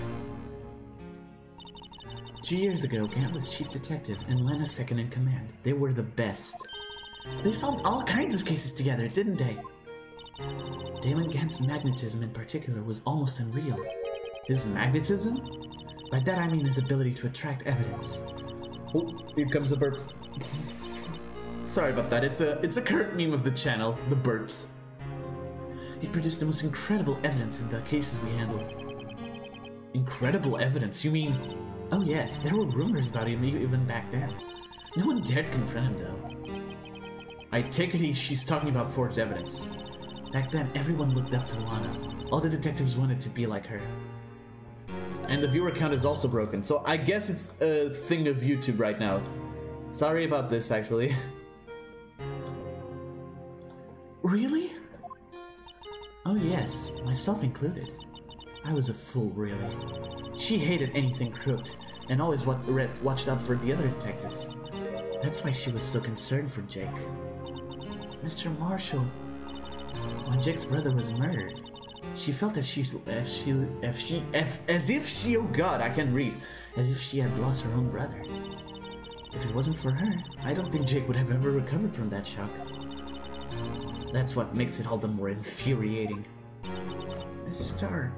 2 years ago, Gant was chief detective and Lana second in command. They were the best. They solved all kinds of cases together, didn't they? Damon Gant's magnetism in particular was almost unreal. His magnetism? By that I mean his ability to attract evidence. Oh, here comes the burps. Sorry about that, it's a current meme of the channel, the burps. He produced the most incredible evidence in the cases we handled. Incredible evidence? You mean... Oh yes, there were rumors about him even back then. No one dared confront him though. I take it she's talking about forged evidence. Back then, everyone looked up to Lana. All the detectives wanted to be like her. And the viewer count is also broken, so I guess it's a thing of YouTube right now. Sorry about this, actually. Really? Oh yes, myself included. I was a fool, really. She hated anything crooked, and always watched out for the other detectives. That's why she was so concerned for Jake. Mr. Marshall, when Jake's brother was murdered, she felt as if she, oh god, I can't read, as if she had lost her own brother. If it wasn't for her, I don't think Jake would have ever recovered from that shock. That's what makes it all the more infuriating. Miss Starr.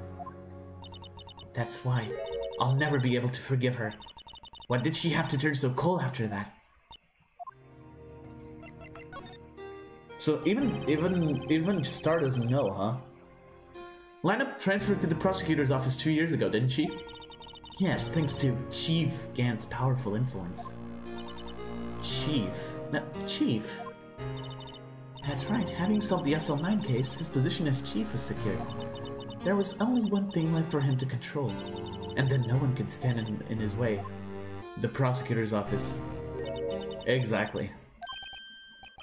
That's why I'll never be able to forgive her. Why did she have to turn so cold after that? So even Starr doesn't know, huh? Lana transferred to the prosecutor's office 2 years ago, didn't she? Yes, thanks to Chief Gant's powerful influence. Chief? That's right, having solved the SL9 case, his position as chief was secured. There was only one thing left for him to control, and then no one could stand in his way. The prosecutor's office. Exactly.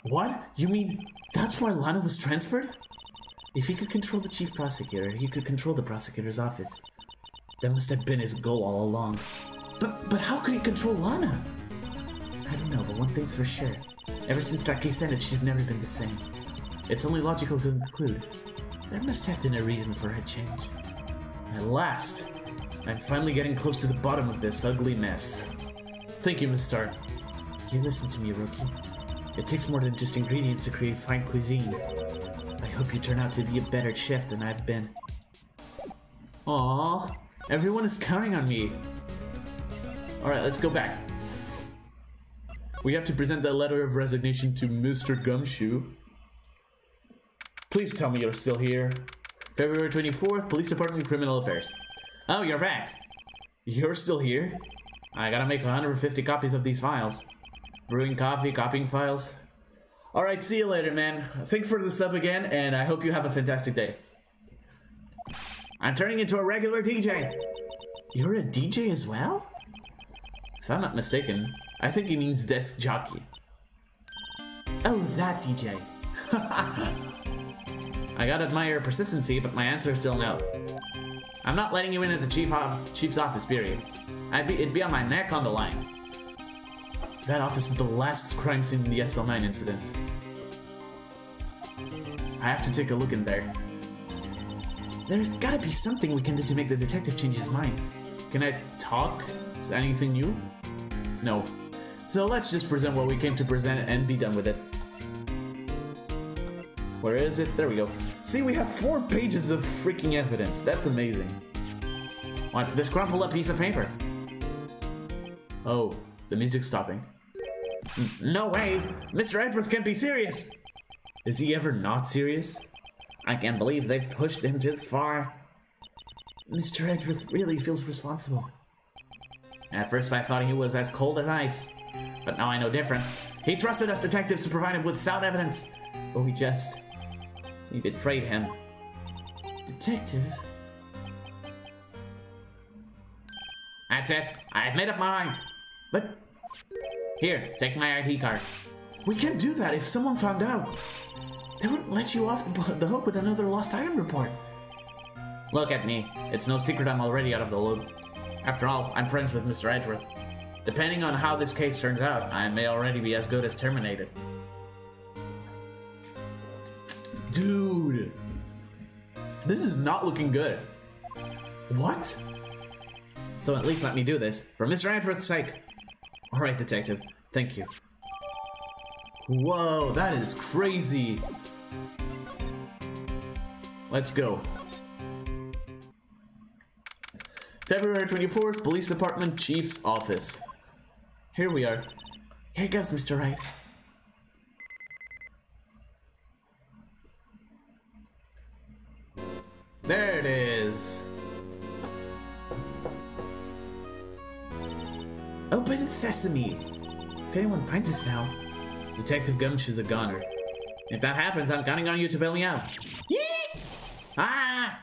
What? You mean that's why Lana was transferred? If he could control the chief prosecutor, he could control the prosecutor's office. That must have been his goal all along. But how could he control Lana? I don't know, but one thing's for sure. Ever since that case ended, she's never been the same. It's only logical to conclude there must have been a reason for her change. At last, I'm finally getting close to the bottom of this ugly mess. Thank you, Miss Starr. You listen to me, rookie. It takes more than just ingredients to create fine cuisine. I hope you turn out to be a better chef than I've been. Aww, everyone is counting on me. Alright, let's go back. We have to present the letter of resignation to Mr. Gumshoe. Please tell me you're still here. February 24th, Police Department Criminal Affairs. Oh, you're back. You're still here? I gotta make 150 copies of these files. Brewing coffee, copying files. Alright, see you later, man. Thanks for the sub again, and I hope you have a fantastic day. I'm turning into a regular DJ. You're a DJ as well? If I'm not mistaken, I think he means desk jockey. Oh, that DJ. I gotta admire your persistency, but my answer is still no. I'm not letting you in at the chief's office, period. It'd be on my neck on the line. That office is the last crime scene in the SL9 incident. I have to take a look in there. There's gotta be something we can do to make the detective change his mind. Can I talk? Is there anything new? No. So let's just present what we came to present and be done with it. Where is it? There we go. See, we have 4 pages of freaking evidence. That's amazing. What's this crumpled up piece of paper? Oh, the music's stopping. No way! Mr. Edgeworth can't be serious! Is he ever not serious? I can't believe they've pushed him this far. Mr. Edgeworth really feels responsible. At first I thought he was as cold as ice, but now I know different. He trusted us detectives to provide him with sound evidence, but we betrayed him. Detective? That's it. I've made up my mind. But here, take my ID card. We can't do that if someone found out. They wouldn't let you off the hook with another lost item report. Look at me. It's no secret I'm already out of the loop. After all, I'm friends with Mr. Edgeworth. Depending on how this case turns out, I may already be as good as terminated. Dude. This is not looking good. What? So at least let me do this, for Mr. Edgeworth's sake. Alright, detective. Thank you. Whoa, that is crazy. Let's go. February 24th, Police Department Chief's Office. Here we are. Here goes, Mr. Wright. There it is. Open sesame. If anyone finds us now, Detective Gumshoe's a goner. If that happens, I'm counting on you to bail me out. Yee! Ah!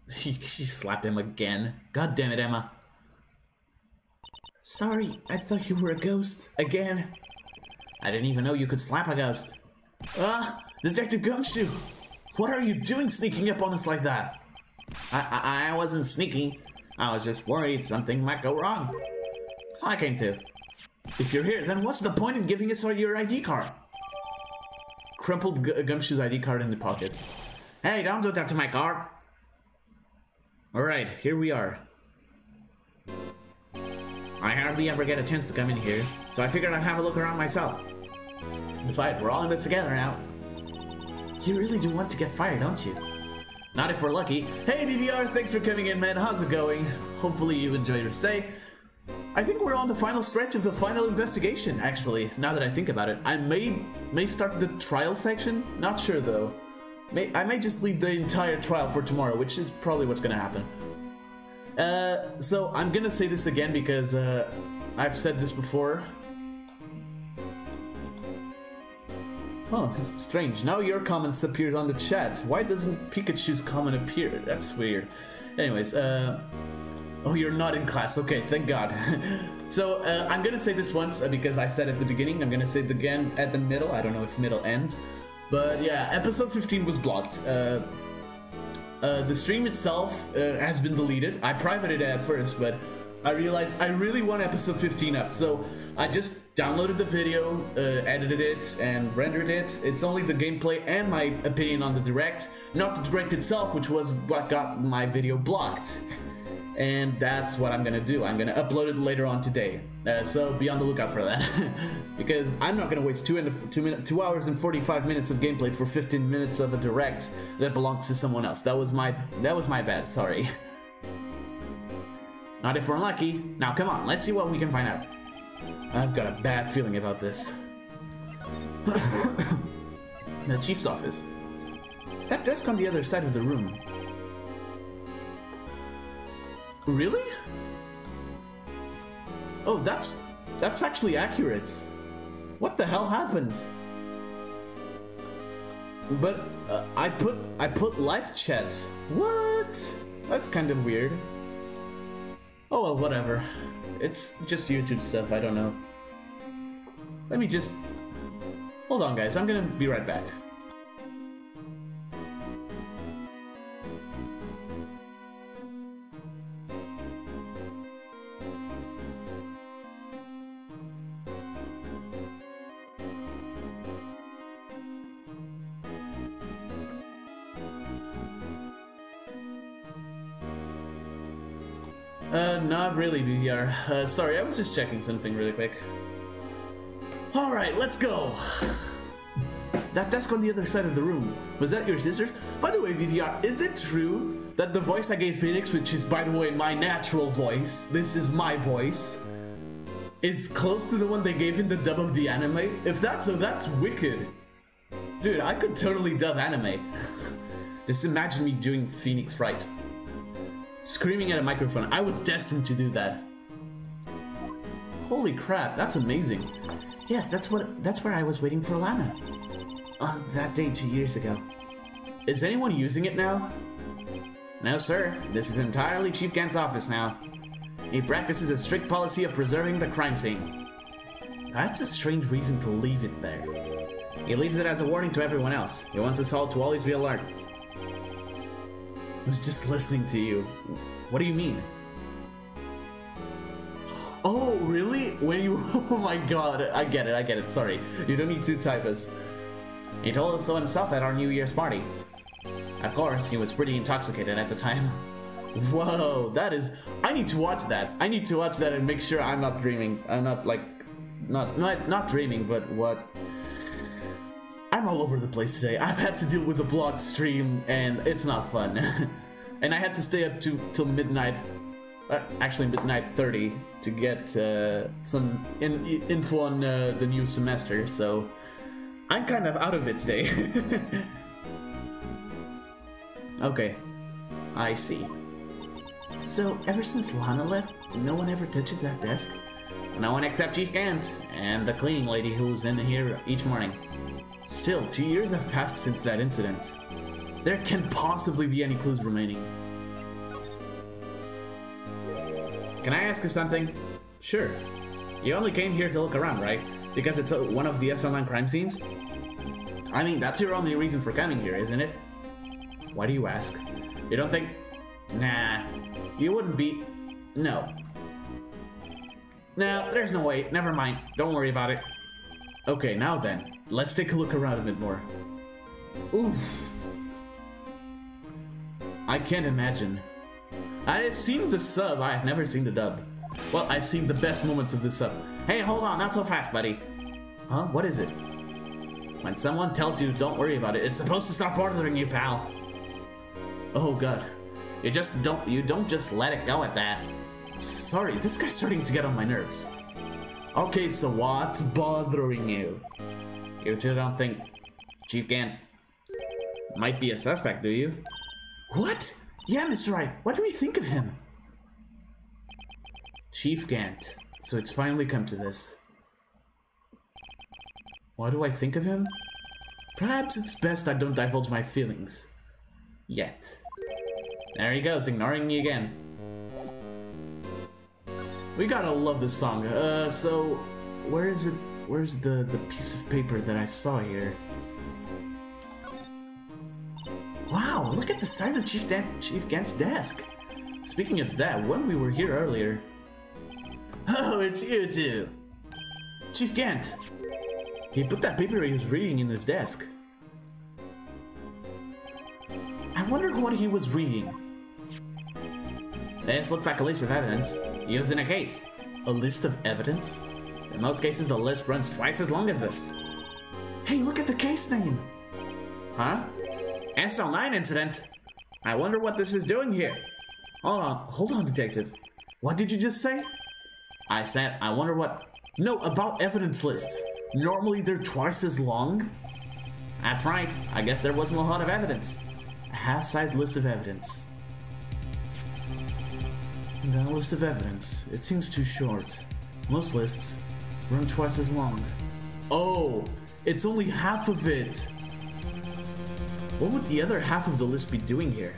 She slapped him again. God damn it, Emma. Sorry, I thought you were a ghost. Again. I didn't even know you could slap a ghost. Detective Gumshoe! What are you doing sneaking up on us like that? I wasn't sneaking. I was just worried something might go wrong. I came to. If you're here, then what's the point in giving us your ID card? Crumpled Gumshoe's ID card in the pocket. Hey, don't do that to my car. Alright, here we are. I hardly ever get a chance to come in here, so I figured I'd have a look around myself. Besides, we're all in this together now. You really do want to get fired, don't you? Not if we're lucky. Hey BBR, thanks for coming in, man. How's it going? Hopefully you enjoyed your stay. I think we're on the final stretch of the final investigation, actually, now that I think about it. I may start the trial section, not sure though. I may just leave the entire trial for tomorrow, which is probably what's gonna happen. So I'm gonna say this again because I've said this before. Huh, strange. Now your comments appeared on the chat. Why doesn't Pikachu's comment appear? That's weird. Anyways, oh, you're not in class. Okay, thank God. So, I'm gonna say this once because I said at the beginning. I'm gonna say it again at the middle. I don't know if middle ends. But yeah, episode 15 was blocked. The stream itself has been deleted. I privated it at first, but I realized I really want episode 15 up. So I just downloaded the video, edited it, and rendered it. It's only the gameplay and my opinion on the direct, not the direct itself, which was what got my video blocked. And that's what I'm gonna do. I'm gonna upload it later on today. So be on the lookout for that. Because I'm not gonna waste 2 hours and 45 minutes of gameplay for 15 minutes of a direct that belongs to someone else. That was my bad, sorry. Not if we're lucky. Now come on, let's see what we can find out. I've got a bad feeling about this. The chief's office. That desk on the other side of the room. Really? Oh, that's actually accurate. What the hell happened? But I put live chat. What? That's kind of weird. Oh well, whatever. It's just YouTube stuff. I don't know. Let me just hold on, guys. I'm gonna be right back. Not really, VVR. Sorry, I was just checking something really quick. Alright, let's go! That desk on the other side of the room, was that your sister's? By the way, VVR, is it true that the voice I gave Phoenix, which is, by the way, my natural voice, this is my voice, is close to the one they gave in the dub of the anime? If that's so, that's wicked. Dude, I could totally dub anime. Just imagine me doing Phoenix Wright. Screaming at a microphone. I was destined to do that. Holy crap, that's amazing. Yes, that's where I was waiting for Lana. On that day 2 years ago. Is anyone using it now? No, sir. This is entirely Chief Gant's office now. He practices a strict policy of preserving the crime scene. That's a strange reason to leave it there. He leaves it as a warning to everyone else. He wants us all to always be alert. I was just listening to you. What do you mean? Oh, really? When you... Oh my god. I get it. Sorry. You don't need to type us. He told us so himself at our New Year's party. Of course, he was pretty intoxicated at the time. Whoa, that is... I need to watch that. I need to watch that and make sure I'm not dreaming. I'm not, like... Not dreaming, but what... I'm all over the place today. I've had to deal with a blocked stream, and it's not fun. And I had to stay up till midnight, actually midnight 30, to get some info on the new semester, so I'm kind of out of it today. Okay, I see. So, ever since Lana left, no one ever touches that desk? No one except Chief Gant, and the cleaning lady who's in here each morning. Still, 2 years have passed since that incident. There can't possibly be any clues remaining. Can I ask you something? Sure. You only came here to look around, right? Because it's one of the SL9 crime scenes? I mean, that's your only reason for coming here, isn't it? Why do you ask? You don't think... Nah, you wouldn't be... No. No, there's no way. Never mind. Don't worry about it. Okay, now then. Let's take a look around a bit more. Oof. I can't imagine. I have seen the sub, I have never seen the dub. Well, I've seen the best moments of the sub. Hey, hold on, not so fast, buddy. Huh? What is it? When someone tells you don't worry about it, it's supposed to stop bothering you, pal. Oh god. You don't just let it go at that. Sorry, this guy's starting to get on my nerves. Okay, so what's bothering you? You two don't think Chief Gant might be a suspect, do you? What? Yeah, Mr. Wright, what do we think of him? Chief Gant. So it's finally come to this. What do I think of him? Perhaps it's best I don't divulge my feelings. Yet. There he goes, ignoring me again. We gotta love this song. So where is it? Where's the piece of paper that I saw here? Wow, look at the size of Chief Gant's desk. Speaking of that, when we were here earlier... Oh, it's you two! Chief Gant! He put that paper he was reading in his desk. I wonder what he was reading. This looks like a list of evidence used in a case. A list of evidence? In most cases, the list runs twice as long as this. Hey, look at the case name! Huh? SL9 incident? I wonder what this is doing here. Hold on, detective. What did you just say? I said, I wonder what... No, about evidence lists. Normally they're twice as long? That's right. I guess there wasn't a lot of evidence. A half-size list of evidence. That list of evidence. It seems too short. Most lists run twice as long. Oh, it's only half of it. What would the other half of the list be doing here?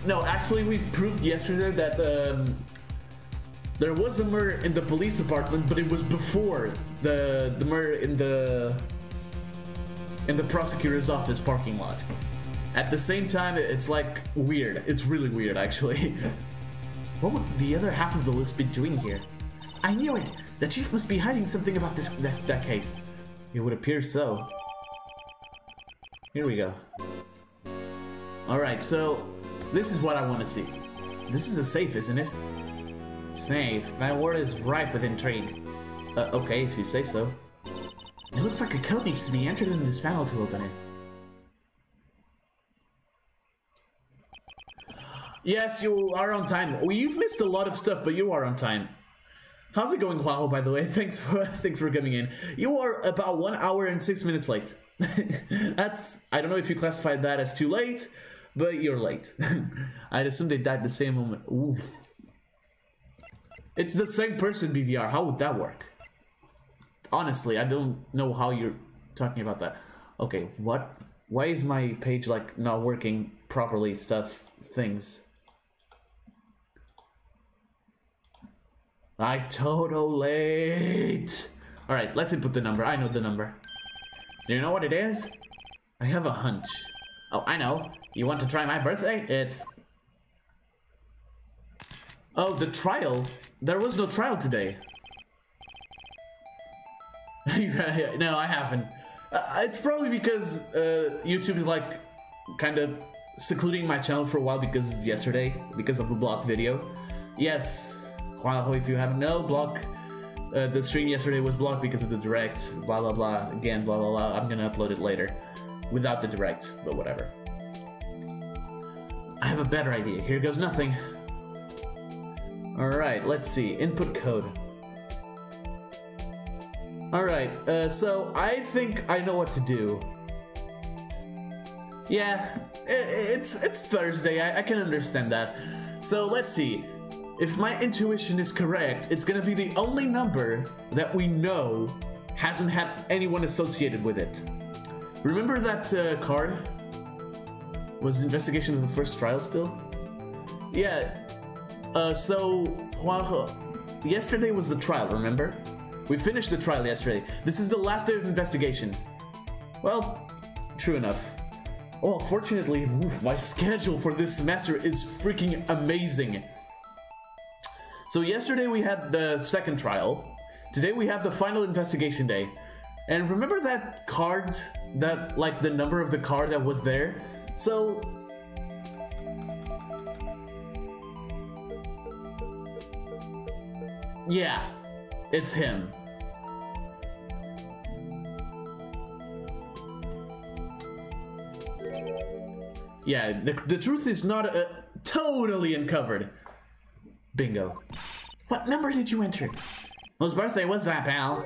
No, actually we've proved yesterday that there was a murder in the police department, but it was before the murder in the prosecutor's office parking lot. At the same time, it's like weird. It's really weird, actually. What would the other half of the list be doing here? I knew it! The chief must be hiding something about that case. It would appear so. Here we go. Alright, so this is what I want to see. This is a safe, isn't it? Safe. That word is ripe with intrigue. Okay, if you say so. It looks like a code needs to be entered in this panel to open it. Yes, you are on time. Well, you've missed a lot of stuff, but you are on time. How's it going, Huaho, by the way? Thanks for coming in. You are about 1 hour and 6 minutes late. I don't know if you classified that as too late, but you're late. I'd assume they died the same moment. Ooh. It's the same person, BVR. How would that work? Honestly, I don't know how you're talking about that. Okay, what? Why is my page like not working properly? Things. I total late. All right, let's input the number. I know the number. Do you know what it is? I have a hunch. Oh, I know. You want to try my birthday? It's... Oh, the trial? There was no trial today. No, I haven't. It's probably because YouTube is like kind of secluding my channel for a while because of yesterday, because of the block video. Yes, if you haven't known, the stream yesterday was blocked because of the direct, blah blah blah, again blah blah blah. I'm gonna upload it later without the direct, but whatever. I have a better idea. Here goes nothing. Alright, let's see. Input code. Alright, so I think I know what to do. Yeah, it's Thursday, I can understand that. So let's see. If my intuition is correct, it's gonna be the only number that we know hasn't had anyone associated with it. Remember that card? Was the investigation of the first trial still? Yeah. So yesterday was the trial, remember? We finished the trial yesterday. This is the last day of investigation. Well, true enough. Oh, fortunately, my schedule for this semester is freaking amazing. So yesterday we had the second trial. Today we have the final investigation day. And remember that card, that like the number of the card that was there? So yeah, it's him. Yeah, the truth is not totally uncovered. Bingo. What number did you enter? Whose birthday was that, pal?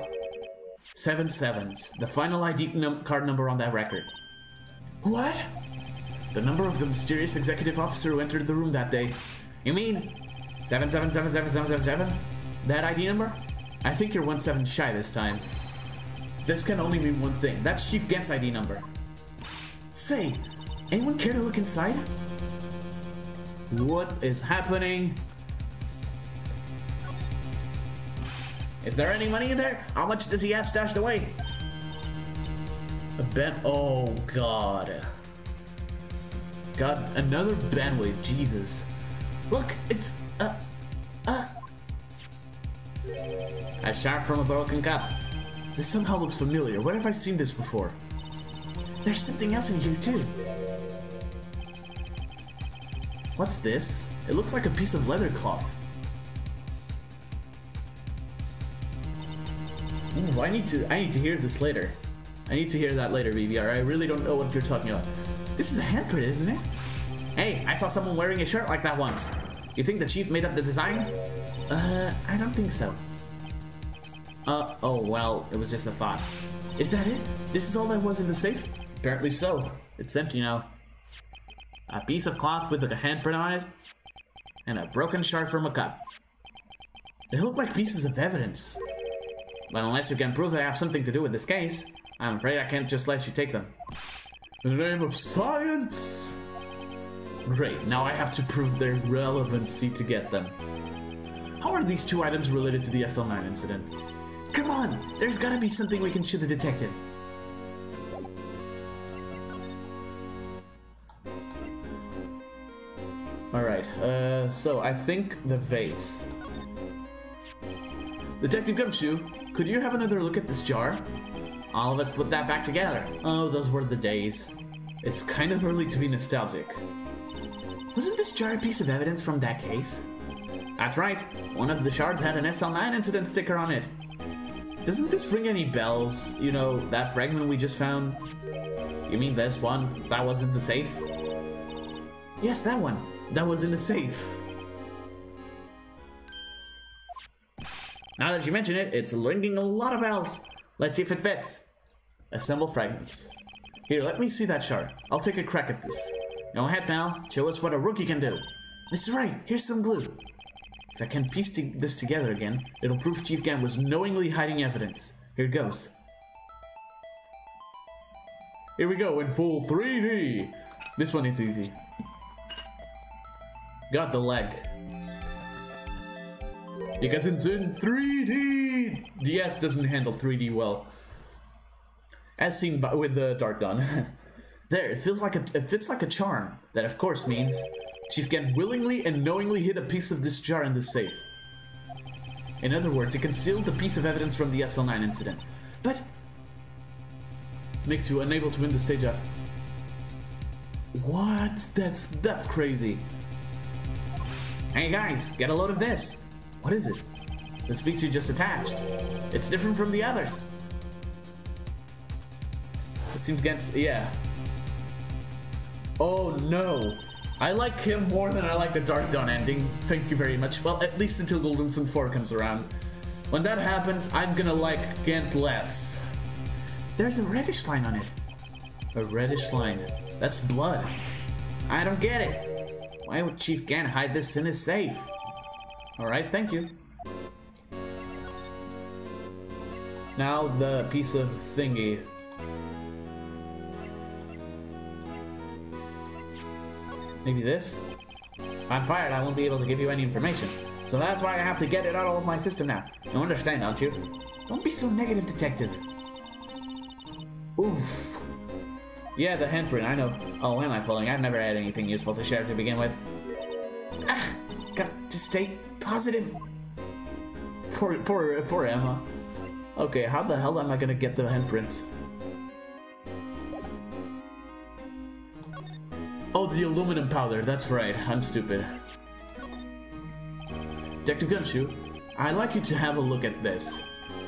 7 sevens. The final ID card number on that record. What? The number of the mysterious executive officer who entered the room that day. You mean 77777777? That ID number? I think you're 17 shy this time. This can only mean one thing. That's Chief Gant's ID number. Say, anyone care to look inside? What is happening? Is there any money in there? How much does he have stashed away? A ben- oh god. God, another bandwidth, Jesus. Look, it's a shark from a broken cup. This somehow looks familiar. Where have I seen this before? There's something else in here too. What's this? It looks like a piece of leather cloth. Ooh, I need to hear this later. I need to hear that later, BBR. I really don't know what you're talking about. This is a handprint, isn't it? Hey, I saw someone wearing a shirt like that once. You think the chief made up the design? I don't think so. Oh, well, it was just a thought. Is that it? This is all that was in the safe? Apparently so. It's empty now. A piece of cloth with a handprint on it? and a broken shard from a cup. They look like pieces of evidence. But unless you can prove they have something to do with this case, I'm afraid I can't just let you take them. In the name of science! Great, now I have to prove their relevancy to get them. How are these two items related to the SL9 incident? Come on! There's gotta be something we can show the detective. Alright, so I think the vase. Detective Gumshoe, could you have another look at this jar? All of us put that back together. Oh, those were the days. It's kind of early to be nostalgic. Wasn't this jar a piece of evidence from that case? That's right. One of the shards had an SL9 incident sticker on it. Doesn't this ring any bells? You know, that fragment we just found? You mean this one? That was in the safe? Yes, that one. That was in the safe. Now that you mention it, it's ringing a lot of bells. Let's see if it fits. Assemble fragments. Here, let me see that shard. I'll take a crack at this. Go ahead, pal. Show us what a rookie can do. Mr. Wright, here's some glue. If I can piece this together again, it'll prove Chief Gant was knowingly hiding evidence. Here goes. Here we go in full 3D. This one is easy. Got the leg. Because it's in 3D! The S doesn't handle 3D well. As seen with the dart gun. There, it fits like a charm. That of course means Chief Gant willingly and knowingly hid a piece of this jar in the safe. In other words, it concealed the piece of evidence from the SL9 incident. But makes you unable to win the stage off. What? That's crazy. Hey guys, get a load of this. What is it? This piece you just attached. It's different from the others. It seems against, yeah. Oh no. I like him more than I like the Dark Dawn ending. Thank you very much. Well, at least until Golden Sun 4 comes around. When that happens, I'm gonna like Gant less. There's a reddish line on it. A reddish line. That's blood. I don't get it. Why would Chief Gant hide this in his safe? Alright, thank you. Now the piece of thingy. Maybe this? If I'm fired, I won't be able to give you any information. So that's why I have to get it out of my system now. You understand, don't you? Don't be so negative, detective. Oof. Yeah, the handprint, I know. Oh, am I falling? I've never had anything useful to share to begin with. Ah, got to stay positive. Poor Emma. Okay, how the hell am I gonna get the handprint? Oh, the aluminum powder, that's right, I'm stupid. Detective Gumshoe, I'd like you to have a look at this.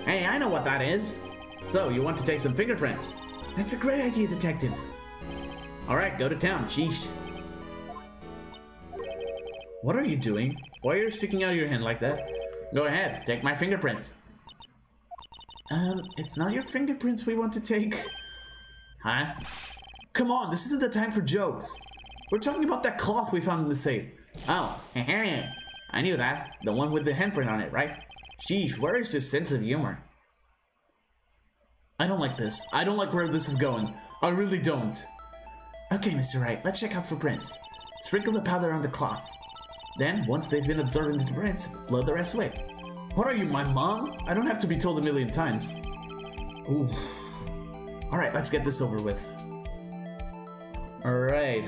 Hey, I know what that is. So, you want to take some fingerprints? That's a great idea, detective. Alright, go to town, sheesh. What are you doing? Why are you sticking out your hand like that? Go ahead, take my fingerprints. It's not your fingerprints we want to take. Huh? Come on, this isn't the time for jokes. We're talking about that cloth we found in the safe. Oh, I knew that. The one with the handprint on it, right? Sheesh, where is this sense of humor? I don't like this. I don't like where this is going. I really don't. Okay, Mr. Wright, let's check out for prints. Sprinkle the powder on the cloth. Then, once they've been absorbed into the prints, blow the rest away. What are you, my mom? I don't have to be told a million times. Ooh. Alright, let's get this over with. Alright,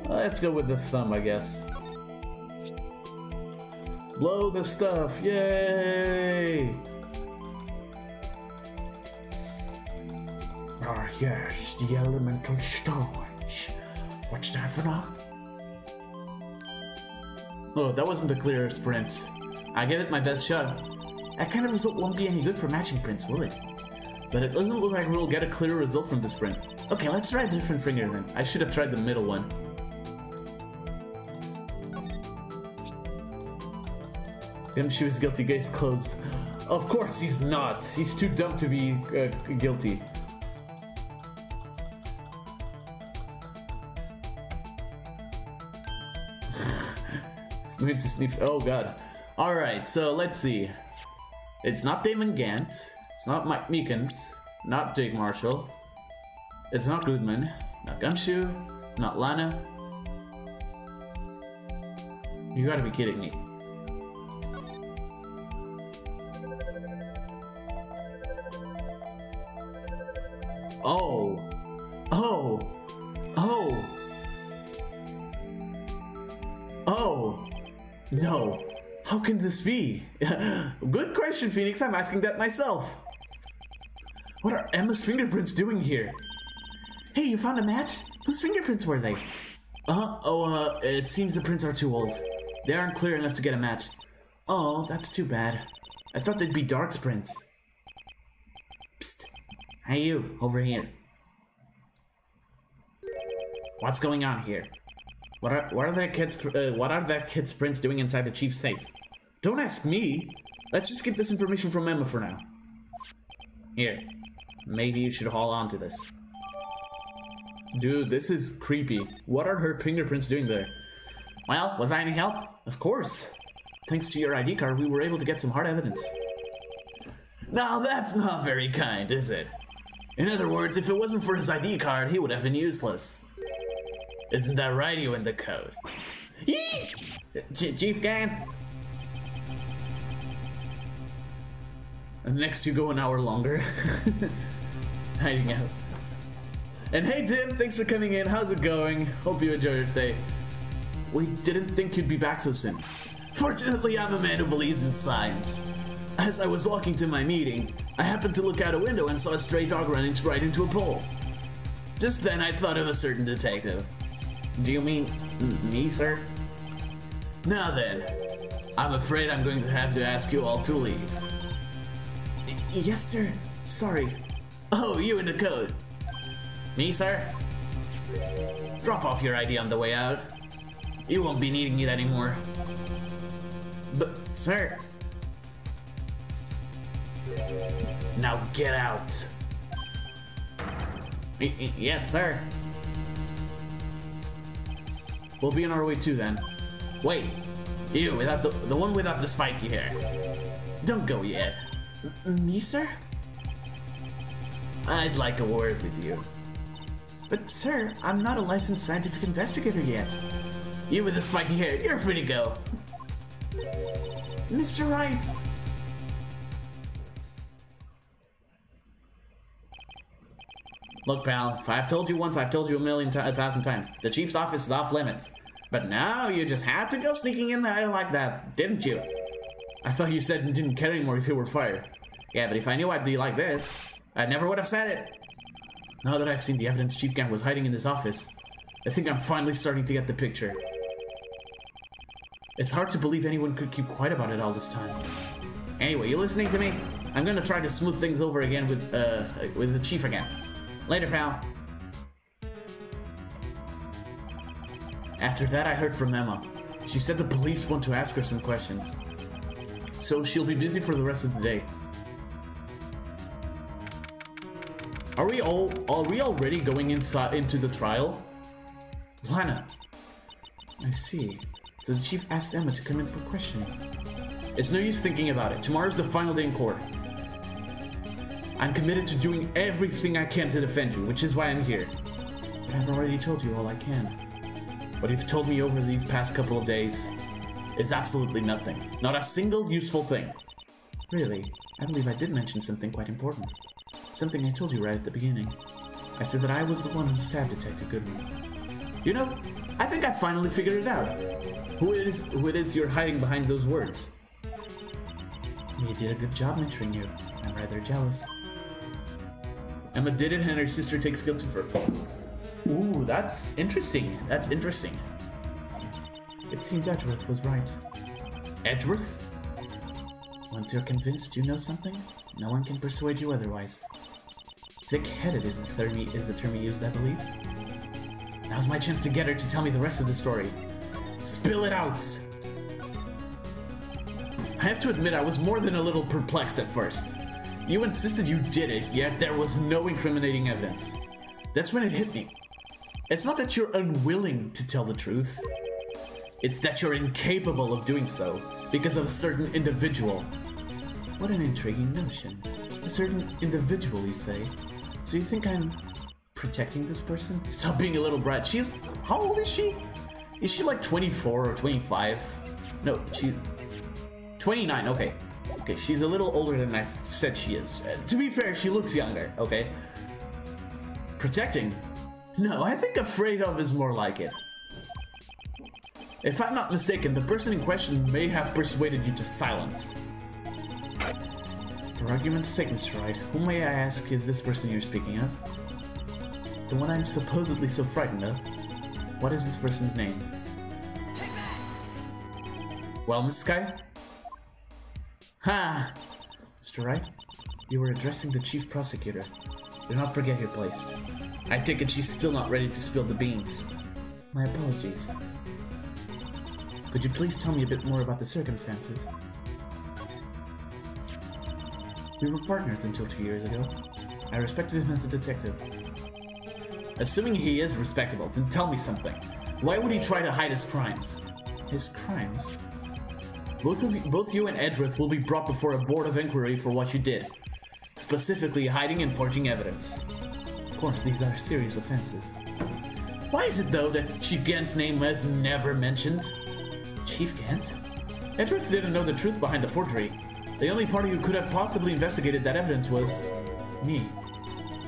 let's go with the thumb, I guess. Blow the stuff, yay! Ah, yes, the elemental storage. What's that for now? Oh, that wasn't the clearest print. I gave it my best shot. That kind of result won't be any good for matching prints, will it? But it doesn't look like we'll get a clear result from this print. Okay, let's try a different finger then. I should have tried the middle one. Gumshoe is guilty, case closed. Of course he's not. He's too dumb to be guilty. going to sniff. Oh god. Alright, so let's see. It's not Damon Gant. It's not Mike Meekins. Not Jake Marshall. It's not Goodman. Not Gumshoe. Not Lana. You gotta be kidding me. Oh. Oh. Oh. Oh. No. How can this be? Good question, Phoenix. I'm asking that myself. What are Emma's fingerprints doing here? Hey, you found a match? Whose fingerprints were they? It seems the prints are too old. They aren't clear enough to get a match. Oh, that's too bad. I thought they'd be Dark's prints. Psst. Hey you, over here. What's going on here? What are that kid's prints doing inside the chief's safe? Don't ask me. Let's just get this information from Emma for now. Here. Maybe you should hold on to this. Dude, this is creepy. What are her fingerprints doing there? Well, was I any help? Of course. Thanks to your ID card, we were able to get some hard evidence. Now that's not very kind, is it? In other words, if it wasn't for his ID card, he would have been useless. Isn't that right, you in the code? Chief Gant! And next you go an hour longer. Hiding out. And hey Tim, thanks for coming in. How's it going? Hope you enjoy your stay. We didn't think you'd be back so soon. Fortunately, I'm a man who believes in science. As I was walking to my meeting, I happened to look out a window and saw a stray dog running right into a pole. Just then, I thought of a certain detective. Do you mean me, sir? Now then, I'm afraid I'm going to have to ask you all to leave. Yes, sir. Sorry. Oh, you in the code. Me, sir? Drop off your ID on the way out. You won't be needing it anymore. But, sir... Now get out. Yes, sir. We'll be on our way too, then. Wait. You, without the one without the spiky hair. Don't go yet. Me, sir? I'd like a word with you. But, sir, I'm not a licensed scientific investigator yet. You with the spiky hair, you're free to go. Mr. Wright! Look, pal, if I've told you once, I've told you a thousand times. The chief's office is off limits. But now you just had to go sneaking in there like that, didn't you? I thought you said you didn't care anymore if you were fired. Yeah, but if I knew I'd be like this, I never would have said it. Now that I've seen the evidence Chief Gant was hiding in this office, I think I'm finally starting to get the picture. It's hard to believe anyone could keep quiet about it all this time. Anyway, you listening to me? I'm gonna try to smooth things over again with the Chief again. Later, pal. After that, I heard from Emma. She said the police want to ask her some questions. So she'll be busy for the rest of the day. Are we already going into the trial? Lana. I see. So the chief asked Emma to come in for questioning. It's no use thinking about it. Tomorrow's the final day in court. I'm committed to doing everything I can to defend you, which is why I'm here. But I've already told you all I can. What you've told me over these past couple of days is absolutely nothing. Not a single useful thing. Really, I believe I did mention something quite important. Something I told you right at the beginning. I said that I was the one who stabbed Detective Goodman. You know, I think I finally figured it out. Who it is you're hiding behind those words? You did a good job mentoring you. I'm rather jealous. Emma did it and her sister takes guilty for it. Ooh, that's interesting. That's interesting. It seems Edgeworth was right. Edgeworth? Once you're convinced you know something, no one can persuade you otherwise. Thick-headed is the term he used, I believe. Now's my chance to get her to tell me the rest of the story. Spill it out! I have to admit I was more than a little perplexed at first. You insisted you did it, yet there was no incriminating evidence. That's when it hit me. It's not that you're unwilling to tell the truth. It's that you're incapable of doing so because of a certain individual. What an intriguing notion. A certain individual, you say? So you think I'm protecting this person? Stop being a little brat. How old is she? Is she like 24 or 25? No, she's 29, okay. Okay, she's a little older than I said she is. To be fair, she looks younger, okay? Protecting? No, I think afraid of is more like it. If I'm not mistaken, the person in question may have persuaded you to silence. For argument's sake, Mr. Wright, who may I ask is this person you're speaking of? The one I'm supposedly so frightened of? What is this person's name? Well, Miss Sky? Ha! Mr. Wright, you were addressing the chief prosecutor. Do not forget your place. I take it she's still not ready to spill the beans. My apologies. Could you please tell me a bit more about the circumstances? We were partners until 2 years ago. I respected him as a detective. Assuming he is respectable, then tell me something. Why would he try to hide his crimes? His crimes? Both you and Edgeworth will be brought before a board of inquiry for what you did. Specifically, hiding and forging evidence. Of course, these are serious offenses. Why is it, though, that Chief Gant's name was never mentioned? Chief Gant? Edgeworth didn't know the truth behind the forgery. The only party who could have possibly investigated that evidence was me.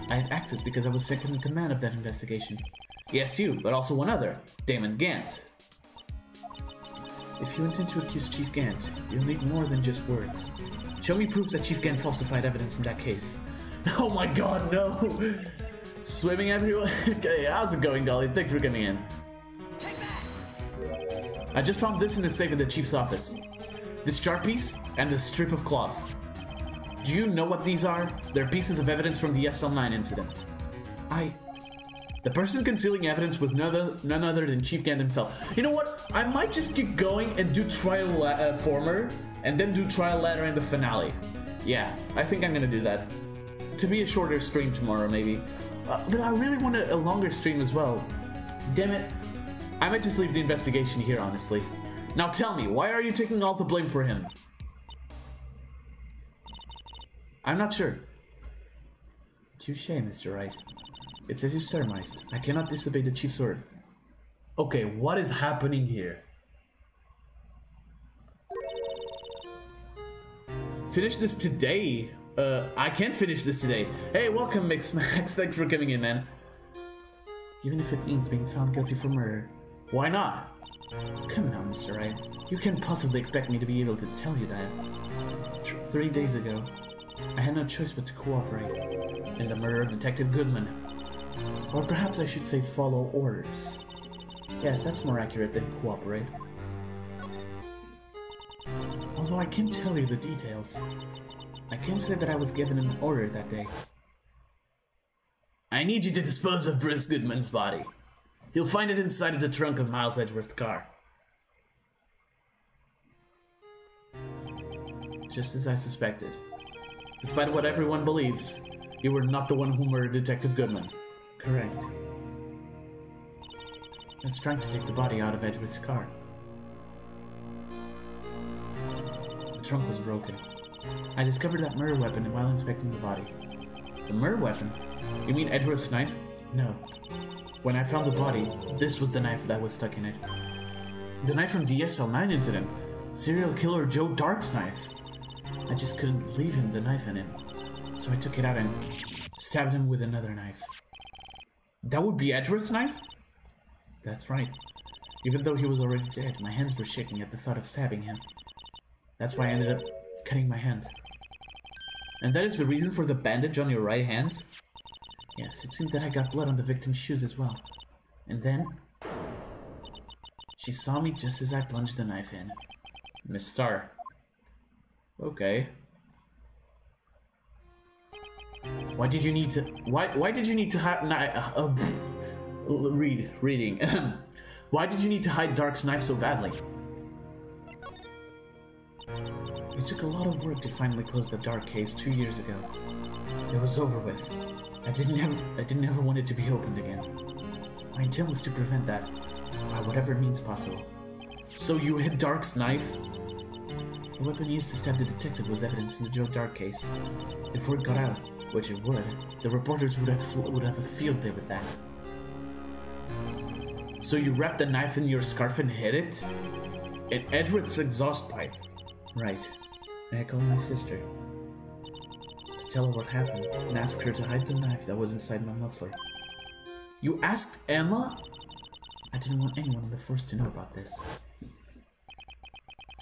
I had access because I was second in command of that investigation. Yes, you, but also one other, Damon Gant. If you intend to accuse Chief Gant, you'll need more than just words. Show me proof that Chief Gant falsified evidence in that case. Oh my god, no! Swimming everyone? Okay, how's it going, Dolly? Thanks for coming in. I just found this in the safe in the Chief's office. This chart piece and this strip of cloth. Do you know what these are? They're pieces of evidence from the SL9 incident. The person concealing evidence was none other than Chief Gant himself. You know what? I might just keep going and do trial former, and then do trial ladder in the finale. Yeah, I think I'm gonna do that. To be a shorter stream tomorrow, maybe. But I really want a longer stream as well. Damn it. I might just leave the investigation here, honestly. Now tell me, why are you taking all the blame for him? I'm not sure. Touché, Mr. Wright. It's as you surmised. I cannot disobey the Chief's order. Okay, what is happening here? Finish this today? I can't finish this today. Hey, welcome, Mix Max. Thanks for coming in, man. Even if it means being found guilty for murder. Why not? Come now, Mr. Wright. You can't possibly expect me to be able to tell you that. 3 days ago, I had no choice but to cooperate in the murder of Detective Goodman. Or perhaps I should say follow orders. Yes, that's more accurate than cooperate. Although I can't tell you the details, I can say that I was given an order that day. I need you to dispose of Bruce Goodman's body. You'll find it inside of the trunk of Miles Edgeworth's car. Just as I suspected. Despite what everyone believes, you were not the one who murdered Detective Goodman. Correct. I was trying to take the body out of Edgeworth's car. The trunk was broken. I discovered that murder weapon while inspecting the body. The murder weapon? You mean Edgeworth's knife? No. When I found the body, this was the knife that was stuck in it. The knife from the SL9 incident. Serial killer Joe Dark's knife. I just couldn't leave him the knife in him. So I took it out and stabbed him with another knife. That would be Edgeworth's knife? That's right. Even though he was already dead, my hands were shaking at the thought of stabbing him. That's why I ended up cutting my hand. And that is the reason for the bandage on your right hand? Yes, it seemed that I got blood on the victim's shoes as well. And then... she saw me just as I plunged the knife in. Miss Star. Okay. Why did you need to... Why did you need to hide... reading. Why did you need to hide Dark's knife so badly? It took a lot of work to finally close the Dark case 2 years ago. It was over with. I didn't ever want it to be opened again. My intent was to prevent that, by whatever means possible. So you hid Dark's knife? The weapon used to stab the detective was evidence in the Joe Dark case. If word got out, which it would, the reporters would have a field day with that. So you wrapped the knife in your scarf and hid it? In Edward's exhaust pipe. Right. And I called my sister to tell her what happened and ask her to hide the knife that was inside my muffler. You asked Emma? I didn't want anyone in the force to know about this.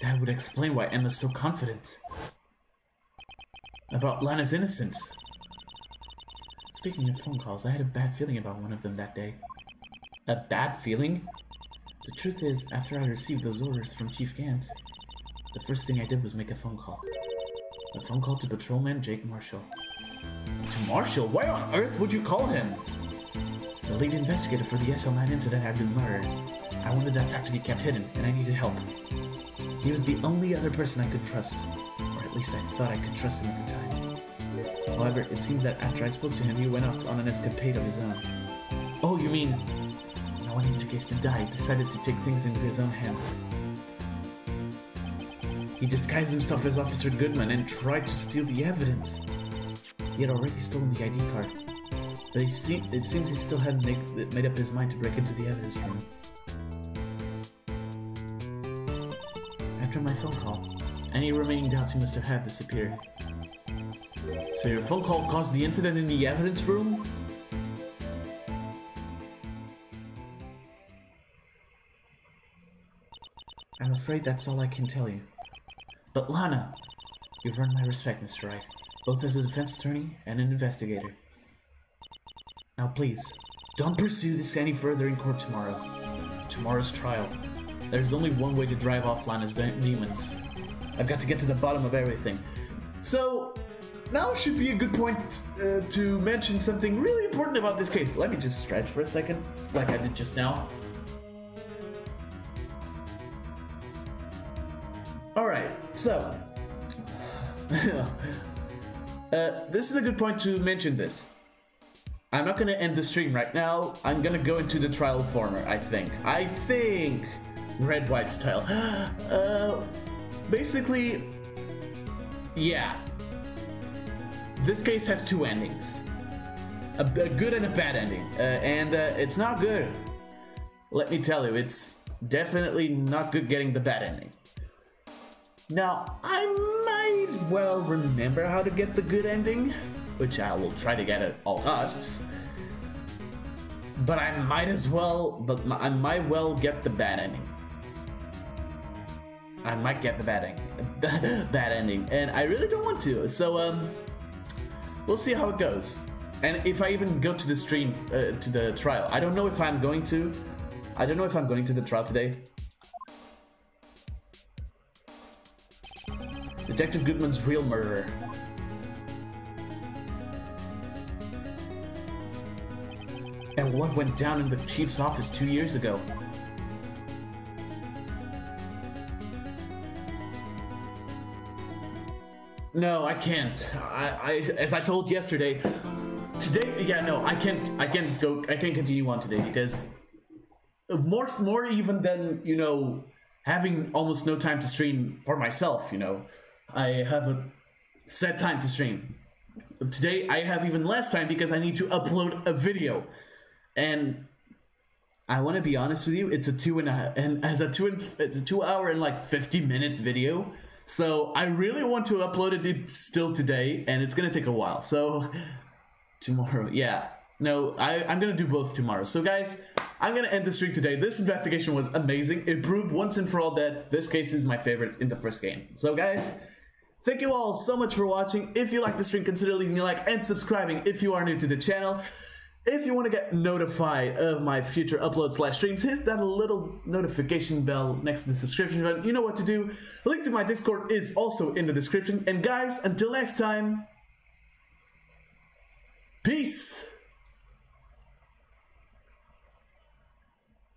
That would explain why Emma's so confident about Lana's innocence. Speaking of phone calls, I had a bad feeling about one of them that day. A bad feeling? The truth is, after I received those orders from Chief Gant, the first thing I did was make a phone call. A phone call to Patrolman Jake Marshall. To Marshall? Why on earth would you call him? The lead investigator for the SL9 incident had been murdered. I wanted that fact to be kept hidden, and I needed help. He was the only other person I could trust, or at least I thought I could trust him at the time. However, it seems that after I spoke to him, he went out on an escapade of his own. Oh, you mean, not wanting the case to die, he decided to take things into his own hands. He disguised himself as Officer Goodman and tried to steal the evidence. He had already stolen the ID card, but it seems he still hadn't made up his mind to break into the evidence room. After my phone call, any remaining doubts he must have had disappeared. So your phone call caused the incident in the evidence room? I'm afraid that's all I can tell you. But Lana, you've earned my respect, Mr. Wright, both as a defense attorney and an investigator. Now please, don't pursue this any further in court tomorrow. Tomorrow's trial. There's only one way to drive off Lana's demons. I've got to get to the bottom of everything. So, now should be a good point to mention something really important about this case. Let me just stretch for a second, like I did just now. Alright, so... this is a good point to mention this. I'm not going to end the stream right now. I'm going to go into the trial former, I think. Red, white style. Basically, yeah. This case has two endings. A good and a bad ending. And it's not good. Let me tell you, it's definitely not good getting the bad ending. Now, I might well remember how to get the good ending, which I will try to get at all costs. But I might well get the bad ending. I might get the bad ending, and I really don't want to. So we'll see how it goes. And if I even go to the stream, to the trial, I don't know if I'm going to. I don't know if I'm going to the trial today. Detective Goodman's real murderer. And what went down in the chief's office 2 years ago. No, I can't. As I told yesterday, today, yeah, no, I can't continue on today because more even than, you know, having almost no time to stream for myself, you know, I have a set time to stream. Today I have even less time because I need to upload a video, and I want to be honest with you, it's a 2 hour and like 50 minutes video. So I really want to upload it still today, and it's gonna take a while. So tomorrow, yeah. No, I'm gonna do both tomorrow. So guys, I'm gonna end the stream today. This investigation was amazing. It proved once and for all that this case is my favorite in the first game. So guys, thank you all so much for watching. If you like the stream, consider leaving a like and subscribing if you are new to the channel. If you want to get notified of my future uploads/streams, hit that little notification bell next to the subscription button. You know what to do. A link to my Discord is also in the description. And guys, until next time, peace!